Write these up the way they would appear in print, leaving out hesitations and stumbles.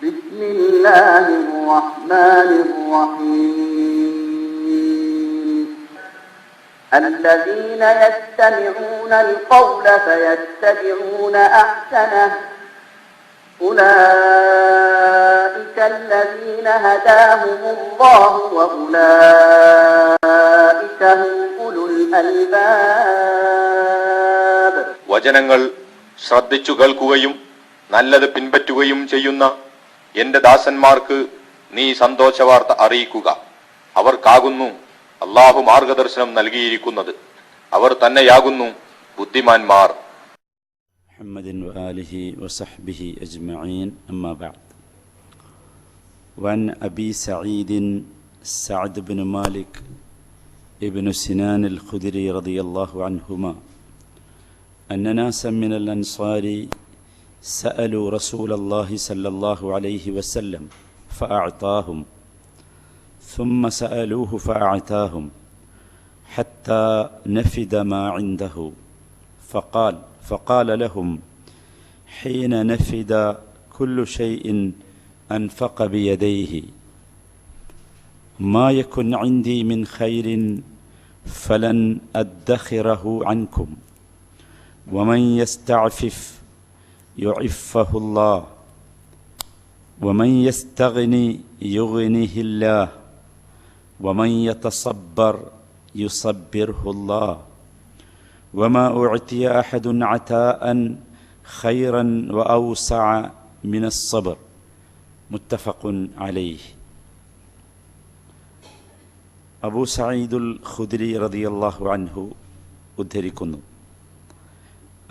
بسم الله الرحمن الرحيم الذين يستمعون القول فيتبعون أحسنه أولئك الذين هداهم الله وأولئك هم أولو الألباب. വചനങ്ങൾ ശ്രദ്ധിച്ചു കേൾക്കുകയും നല്ലത് പിൻപറ്റുകയും ചെയ്യുന്ന എന്റെ ദാസന്മാർക്ക് നീ സന്തോഷവാർത്ത അറിയിക്കുക. അവർക്കാകുന്നു അള്ളാഹു മാർഗദർശനം നൽകിയിരിക്കുന്നത്. അവർ തന്നെയാകുന്നു ബുദ്ധിമാന്മാർ. മുഹമ്മദിൻ വആലിഹി വസഹ്ബിഹി അജ്മഈൻ. അമ്മാ ബഅദ്. വഅൻ അബി സഈദിൻ സഅദ് ബിൻ മാലിക് ഇബ്നു സിനാൻ അൽ-ഖുദരി റളിയല്ലാഹു അൻഹുമാ അന്ന നാസൻ മിനൽ അൻസാരി سألوا رسول الله صلى الله عليه وسلم فأعطاهم ثم سألوه فأعطاهم حتى نفد ما عنده فقال لهم حين نفد كل شيء أنفق بيديه ما يكن عندي من خير فلن أدخره عنكم ومن يستعفف يعفه الله ومن يستغني يغنيه الله ومن يتصبر يصبره الله وما أعطي أحد عطاء خيرا وأوسع من الصبر متفق عليه. അബൂ സഈദുൽ ഖുദരി റളിയല്ലാഹു അൻഹു ഉദ്ധരിക്കുന്നു,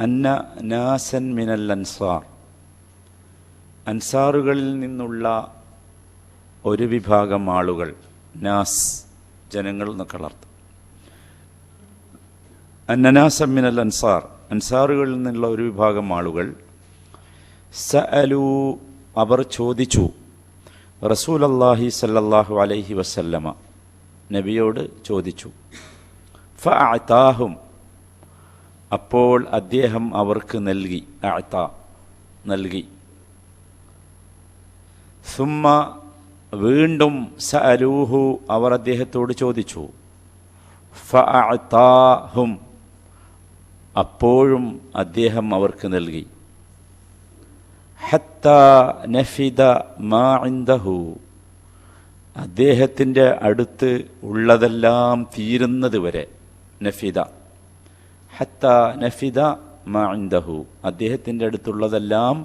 അന്ന നാസൻ മിനൽ അൻസാർ, അൻസാറുകളിൽ നിന്നുള്ള ഒരു വിഭാഗം ആളുകൾ, നാസ് ജനങ്ങൾ എന്നൊക്കെ അർത്ഥം. അന്ന നാസൻ മിനൽ അൻസാർ, അൻസാറുകളിൽ നിന്നുള്ള ഒരു വിഭാഗം ആളുകൾ, സഅലു അവർ ചോദിച്ചു, റസൂലല്ലാഹി സല്ലല്ലാഹു അലൈഹി വസല്ലമ നബിയോട് ചോദിച്ചു. ഫഅഅതാഹും അപ്പോൾ അദ്ദേഹം അവർക്ക് നൽകി, അഅത നൽകി. സുമ്മ വീണ്ടും സഅലൂഹു അവർ അദ്ദേഹത്തോട് ചോദിച്ചു. ഫഅഅതാഹും അപ്പോഴും അദ്ദേഹം അവർക്ക് നൽകി. ഹത്താ നഫിദ മാ ഇൻദഹു അദ്ദേഹത്തിൻ്റെ അടുത്ത് ഉള്ളതെല്ലാം തീരുന്നത് വരെ. നഫിദ ഹത്ത നഫിദ മാ ഇൻദഹു അദ്ദേഹത്തിൻ്റെ അടുത്തുള്ളതെല്ലാം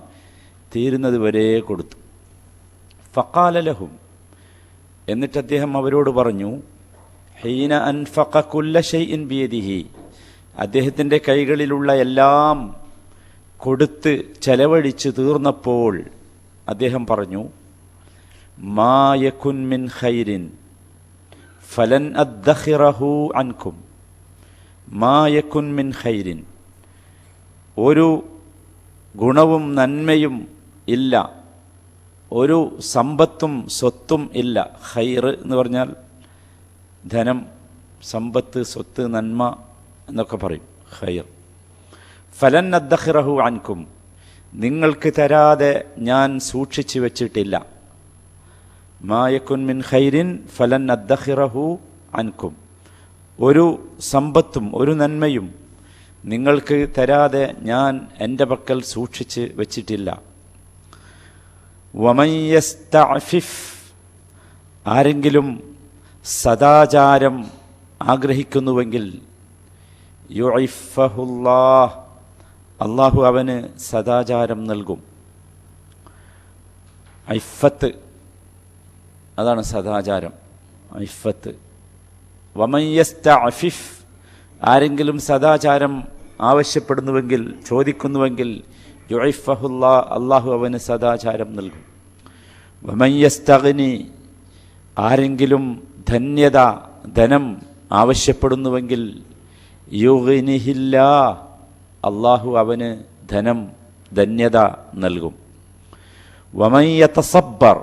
തീരുന്നത് വരെ കൊടുത്തു. ഫഖാല ലഹും എന്നിട്ട് അദ്ദേഹം അവരോട് പറഞ്ഞു, ഹീന അൻഫഖ കുല്ല ഷൈഇൻ ബിയദിഹി അദ്ദേഹത്തിൻ്റെ കൈകളിലുള്ള എല്ലാം കൊടുത്ത് ചെലവഴിച്ച് തീർന്നപ്പോൾ അദ്ദേഹം പറഞ്ഞു, മാ യകുൻ മിൻ ഖൈരിൻ ഫലൻ അദ്ഖിറഹു അൻകും. മാ യകുൻ മിൻ ഖൈരിൻ ഒരു ഗുണവും നന്മയും ഇല്ല, ഒരു സമ്പത്തും സ്വത്തും ഇല്ല. ഖൈർ എന്ന് പറഞ്ഞാൽ ധനം, സമ്പത്ത്, സ്വത്ത്, നന്മ എന്നൊക്കെ പറയും ഖൈർ. ഫലൻ അദ്ഖിറഹു അൻകും നിങ്ങൾക്ക് തരാതെ ഞാൻ സൂക്ഷിച്ചു വച്ചിട്ടില്ല. മാ യകുൻ മിൻ ഖൈരിൻ ഫലൻ അദ്ഖിറഹു അൻകും ഒരു സമ്പത്തും ഒരു നന്മയും നിങ്ങൾക്ക് തരാതെ ഞാൻ എൻ്റെ പക്കൽ സൂക്ഷിച്ച് വച്ചിട്ടില്ല. വമൻ യസ്തഅഫിഫ് ആരെങ്കിലും സദാചാരം ആഗ്രഹിക്കുന്നുവെങ്കിൽ യുഇഫഹുല്ലാഹ് അള്ളാഹു അവന് സദാചാരം നൽകും. ഐഫത്ത് അതാണ് സദാചാരം, ഐഫത്ത്. വമൻ യസ്തഅഫിഫ് ആരെങ്കിലും സദാചാരം ആവശ്യപ്പെടുന്നുവെങ്കിൽ, ചോദിക്കുന്നുവെങ്കിൽ, യുഇഫഹുല്ലാഹ് അള്ളാഹു അവന് സദാചാരം നൽകും. വമൻ യസ്തഗ്നി ആരെങ്കിലും ധന്യത, ധനം ആവശ്യപ്പെടുന്നുവെങ്കിൽ, യുഗ്നിഹില്ലാഹ് അള്ളാഹു അവന് ധനം, ധന്യത നൽകും. വമൻ യതസബ്ബർ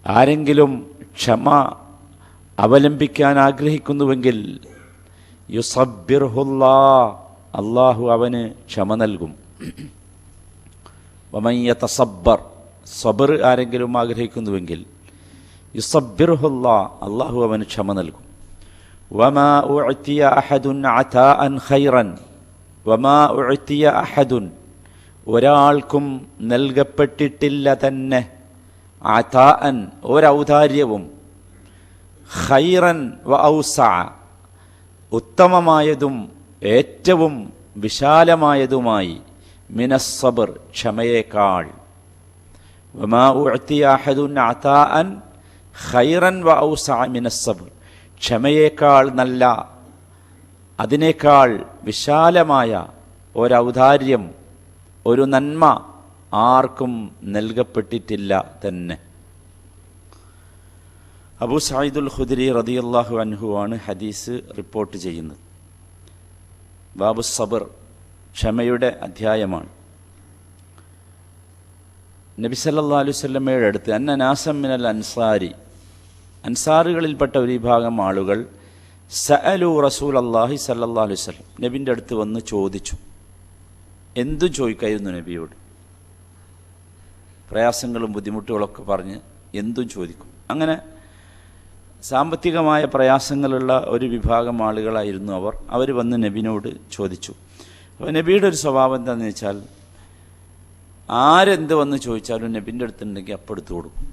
ആരെങ്കിലും ക്ഷമ അവലംബിക്കാൻ ആഗ്രഹിക്കുന്നുവെങ്കിൽ, യുസബ്ബിർഹുല്ലാഹ് അള്ളാഹു അവന് ക്ഷമ നൽകും. വമൻ യതസബ്ബർ സബർ ആരെങ്കിലും ആഗ്രഹിക്കുന്നുവെങ്കിൽ യുസബ്ബിറുഹുല്ലാ, അള്ളാഹു അവന് ക്ഷമ നൽകും. വമാ ഉഅ്തിയ അഹദുൻ അതാഅൻ ഖൈറൻ, വമാ ഉഅ്തിയ അഹദുൻ, ഒരാൾക്കും നൽകപ്പെട്ടിട്ടില്ല തന്നെ, അതാഅൻ ഒരൗദാര്യവും, ഖൈറൻ വ ഔസഅ ഉത്തമമായതും ഏറ്റവും വിശാലമായതുമായി, മിനസ്സബർ ക്ഷമയേക്കാൾ. വമാ ഉഅ്തിയ അഹദുൻ അതാഅൻ ഖൈറൻ വ ഔസഅ മിനസ്സബർ, ക്ഷമയേക്കാൾ നല്ല, അതിനേക്കാൾ വിശാലമായ ഒരൗദാര്യം, ഒരു നന്മ ആർക്കും നൽകപ്പെട്ടിട്ടില്ല തന്നെ. അബൂ സഈദുൽ ഖുദ്രി റളിയല്ലാഹു അൻഹു ആണ് ഹദീസ് റിപ്പോർട്ട് ചെയ്യുന്നത്. ബാബു സബർ, ക്ഷമയുടെ അധ്യായമാണ്. നബി സല്ലല്ലാഹു അലൈഹി വസല്ലമയുടെ അടുത്ത് അന്ന നാസം മിനൽ അൻസാരി, അൻസാറുകളിൽപ്പെട്ട ഒരു വിഭാഗം ആളുകൾ സഅലു റസൂലല്ലാഹി സല്ലല്ലാഹു അലൈഹി വസല്ലം, നബിൻ്റെ അടുത്ത് വന്ന് ചോദിച്ചു. എന്തും ചോദിക്കായിരുന്നു നബിയോട്, പ്രയാസങ്ങളും ബുദ്ധിമുട്ടുകളൊക്കെ പറഞ്ഞ് എന്തും ചോദിക്കും. അങ്ങനെ സാമ്പത്തികമായ പ്രയാസങ്ങളുള്ള ഒരു വിഭാഗം ആളുകളായിരുന്നു അവർ വന്ന് നബിനോട് ചോദിച്ചു. അപ്പോൾ നബിയുടെ ഒരു സ്വഭാവം എന്താണെന്ന് വെച്ചാൽ, ആരെന്ത് വന്ന് ചോദിച്ചാലും നബിൻ്റെ അടുത്തുണ്ടെങ്കിൽ അപ്പോൾ എടുത്തു കൊടുക്കും.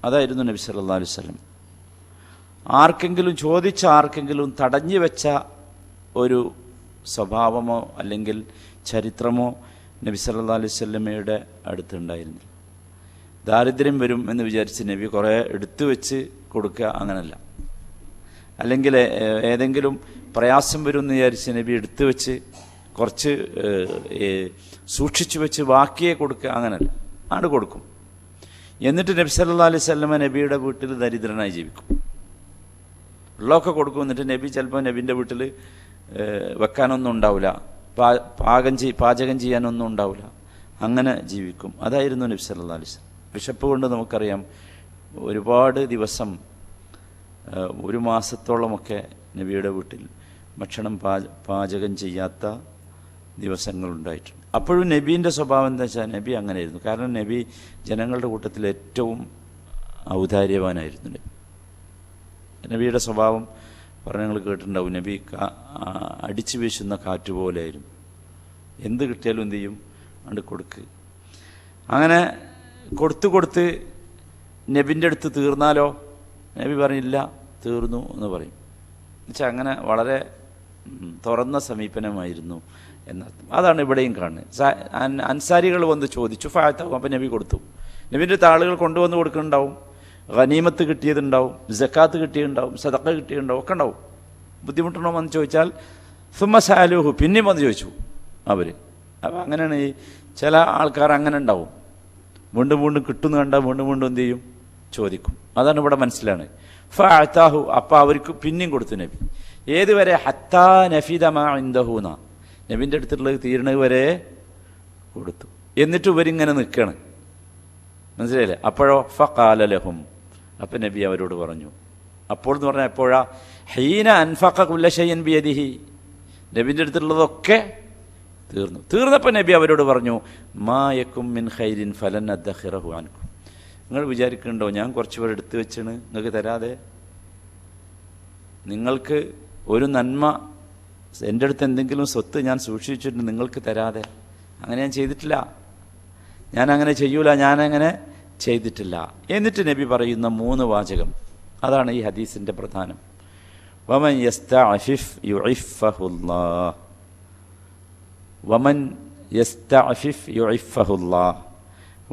അതായിരുന്നു നബി സല്ലല്ലാഹു അലൈഹി വസല്ലം. ആർക്കെങ്കിലും തടഞ്ഞു വെച്ച ഒരു സ്വഭാവമോ അല്ലെങ്കിൽ ചരിത്രമോ നബി സല്ലല്ലാഹു അലൈഹി വസല്ലമയുടെ അടുത്തുണ്ടായിരുന്നില്ല. ദാരിദ്ര്യം വരും എന്ന് വിചാരിച്ച് നബി കുറേ എടുത്തു വെച്ച് കൊടുക്കുക, അങ്ങനല്ല. അല്ലെങ്കിൽ ഏതെങ്കിലും പ്രയാസം വരും എന്ന് വിചാരിച്ച് നബി എടുത്തു വെച്ച് കുറച്ച് സൂക്ഷിച്ചു വെച്ച് ബാക്കിയെ കൊടുക്കുക, അങ്ങനല്ല. ആണ് കൊടുക്കും. എന്നിട്ട് നബി സല്ലല്ലാഹു അലൈഹി വസല്ലമ നബിയുടെ വീട്ടിൽ ദരിദ്രനായി ജീവിക്കും. ഉള്ളതൊക്കെ കൊടുക്കും. എന്നിട്ട് നബി ചിലപ്പോൾ നബിൻ്റെ വീട്ടിൽ വെക്കാനൊന്നും ഉണ്ടാവില്ല, പാചകം ചെയ്യാനൊന്നും ഉണ്ടാവില്ല, അങ്ങനെ ജീവിക്കും. അതായിരുന്നു നബി സല്ലല്ലാഹു അലൈഹി വസല്ലം. വിശപ്പ് കൊണ്ട് നമുക്കറിയാം ഒരുപാട് ദിവസം, ഒരു മാസത്തോളമൊക്കെ നബിയുടെ വീട്ടിൽ ഭക്ഷണം പാചകം ചെയ്യാത്ത ദിവസങ്ങളുണ്ടായിട്ടുണ്ട്. അപ്പോഴും നബീൻ്റെ സ്വഭാവം എന്താ വെച്ചാൽ നബി അങ്ങനെയായിരുന്നു. കാരണം നബി ജനങ്ങളുടെ കൂട്ടത്തിൽ ഏറ്റവും ഔദാര്യവാനായിരുന്നു. നബിയുടെ സ്വഭാവം പറഞ്ഞ് നിങ്ങൾ കേട്ടിട്ടുണ്ടാവും. നബി അടിച്ചു വീശുന്ന കാറ്റ് പോലെയായിരുന്നു. എന്ത് കിട്ടിയാലും എന്ത് ചെയ്യും, അത് കൊടുക്ക്. അങ്ങനെ കൊടുത്ത് നബിൻ്റെ അടുത്ത് തീർന്നാലോ നബി പറഞ്ഞില്ല, തീർന്നു എന്ന് പറയും. എന്നുവെച്ചാൽ അങ്ങനെ വളരെ തുറന്ന സമീപനമായിരുന്നു എന്നർത്ഥം. അതാണ് ഇവിടെയും കാണുന്നത്. അൻസാരികൾ വന്ന് ചോദിച്ചു, ഫഅതാഹു, അപ്പം നബി കൊടുത്തു. നബിൻ്റെ ആളുകൾ കൊണ്ടുവന്ന് കൊടുക്കുന്നുണ്ടാവും, ഗനീമത്ത് കിട്ടിയതുണ്ടാവും, സക്കാത്ത് കിട്ടിയിട്ടുണ്ടാവും, സദഖ കിട്ടിയിട്ടുണ്ടാവും, ഒക്കെ ഉണ്ടാവും. ബുദ്ധിമുട്ടുണ്ടോ എന്ന് ചോദിച്ചാൽ സുമ്മ സഅലൂഹു, പിന്നെയും വന്ന് ചോദിച്ചു അവർ. അപ്പം അങ്ങനെയാണ് ഈ ചില ആൾക്കാർ അങ്ങനെ ഉണ്ടാവും. വീണ്ടും കിട്ടുന്ന കണ്ടാൽ വീണ്ടും എന്ത് ചെയ്യും, ചോദിക്കും. അതാണ് ഇവിടെ മനസ്സിലാണ്. ഫഅതാഹു, അപ്പം അവർക്ക് പിന്നെയും കൊടുത്തു നബി. ഏതുവരെ? ഹത്താ നഫിദ മാ ഇൻദഹു, നബിൻ്റെ അടുത്തുള്ളത് തീരണത് വരെ കൊടുത്തു. എന്നിട്ട് ഇവരിങ്ങനെ നിൽക്കണം, മനസ്സിലായില്ലേ? അപ്പോഴോ ഫഖാല ലഹും, അപ്പം നബി അവരോട് പറഞ്ഞു. അപ്പോൾ എന്ന് പറഞ്ഞാൽ എപ്പോഴാ? ഹീന അൻഫഖ കുല്ല ശൈഇൻ ബിയദിഹി, നബിൻ്റെ അടുത്തുള്ളതൊക്കെ തീർന്നപ്പോൾ നബി അവരോട് പറഞ്ഞു, മാ യകും മിൻ ഖൈരിൻ ഫലൻ അദ്ഖിറഹു അൻകും. നിങ്ങൾ വിചാരിക്കുന്നുണ്ടോ ഞാൻ കുറച്ച് പേർ എടുത്തു വെച്ചാണ് നിങ്ങൾക്ക് തരാതെ? നിങ്ങൾക്ക് ഒരു നന്മ, എൻ്റെ അടുത്ത് എന്തെങ്കിലും സ്വത്ത് ഞാൻ സൂക്ഷിച്ചിട്ടുണ്ട് നിങ്ങൾക്ക് തരാതെ? അങ്ങനെ ഞാൻ ചെയ്തിട്ടില്ല, ഞാൻ അങ്ങനെ ചെയ്യൂല, ഞാനങ്ങനെ ചെയ്തിട്ടില്ല. എന്നിട്ട് നബി പറയുന്ന 3 വാചകം, അതാണ് ഈ ഹദീസിൻ്റെ പ്രധാനം. വമൻ യസ്തഅഫിഫ് യുഇഫഹുല്ലാഹ്, വമൻ യസ്തഅഫിഫ് യുഇഫഹുല്ലാഹ്.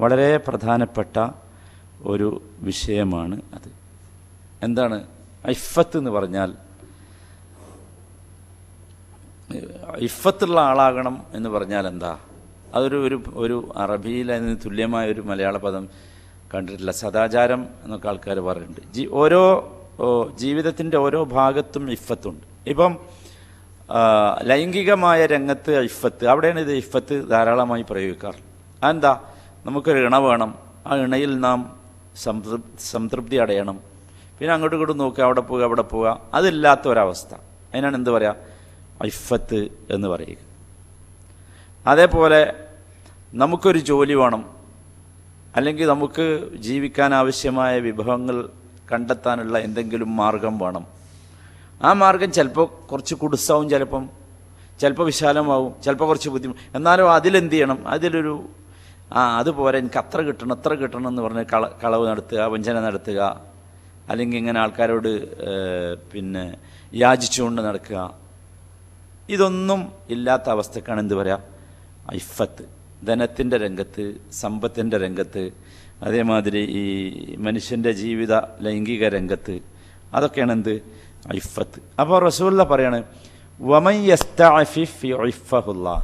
വളരെ പ്രധാനപ്പെട്ട ഒരു വിഷയമാണ് അത്. എന്താണ് ഇഫത്ത് എന്ന് പറഞ്ഞാൽ? ഇഫത്തുള്ള ആളാകണം എന്ന് പറഞ്ഞാൽ എന്താ? അതൊരു ഒരു അറബിയിൽ അതിന് തുല്യമായ ഒരു മലയാള പദം കണ്ടിട്ടില്ല. സദാചാരം എന്നൊക്കെ ആൾക്കാർ പറയുന്നുണ്ട്. ഓരോ ജീവിതത്തിൻ്റെ ഓരോ ഭാഗത്തും ഇഫത്തുണ്ട്. ഇപ്പം ലൈംഗികമായ രംഗത്ത് ഇഫത്ത്, അവിടെയാണ് ഇത് ഇഫത്ത് ധാരാളമായി പ്രയോഗിക്കാറ്. അതെന്താ? നമുക്കൊരു ഇണ വേണം, ആ ഇണയിൽ നാം സംതൃപ്തി അടയണം. പിന്നെ അങ്ങോട്ടും ഇങ്ങോട്ടും നോക്കുക, അവിടെ പോവുക, അതില്ലാത്ത ഒരവസ്ഥ, അതിനാണ് എന്ത് പറയുക? ഇഫത്ത് എന്ന് പറയുക. അതേപോലെ നമുക്കൊരു ജോലി വേണം, അല്ലെങ്കിൽ നമുക്ക് ജീവിക്കാൻ ആവശ്യമായ വിഭവങ്ങൾ കണ്ടെത്താനുള്ള എന്തെങ്കിലും മാർഗം വേണം. ആ മാർഗം ചിലപ്പോൾ കുറച്ച് കുടുസാവും, ചിലപ്പോൾ വിശാലമാവും, ചിലപ്പോൾ കുറച്ച് ബുദ്ധിമുട്ട്. എന്നാലും അതിലെന്ത് ചെയ്യണം, അതിലൊരു അതുപോലെ എനിക്ക് അത്ര കിട്ടണം എന്ന് പറഞ്ഞ് കളവ് നടത്തുക, വഞ്ചന നടത്തുക, അല്ലെങ്കിൽ ഇങ്ങനെ ആൾക്കാരോട് പിന്നെ യാചിച്ചുകൊണ്ട് നടക്കുക, ഇതൊന്നും ഇല്ലാത്ത അവസ്ഥക്കാണ് എന്ത് പറയുക, ഇഫത്ത്. ധനത്തിൻ്റെ രംഗത്ത്, സമ്പത്തിൻ്റെ രംഗത്ത്, അതേമാതിരി ഈ മനുഷ്യൻ്റെ ജീവിത ലൈംഗിക രംഗത്ത്, അതൊക്കെയാണ് എന്ത്, ഇഫത്ത്. അപ്പോൾ റസൂലുള്ള പറയാണ് വമൻ യസ്തഅഫിഫ് യുഇഫഹുല്ലാഹ്.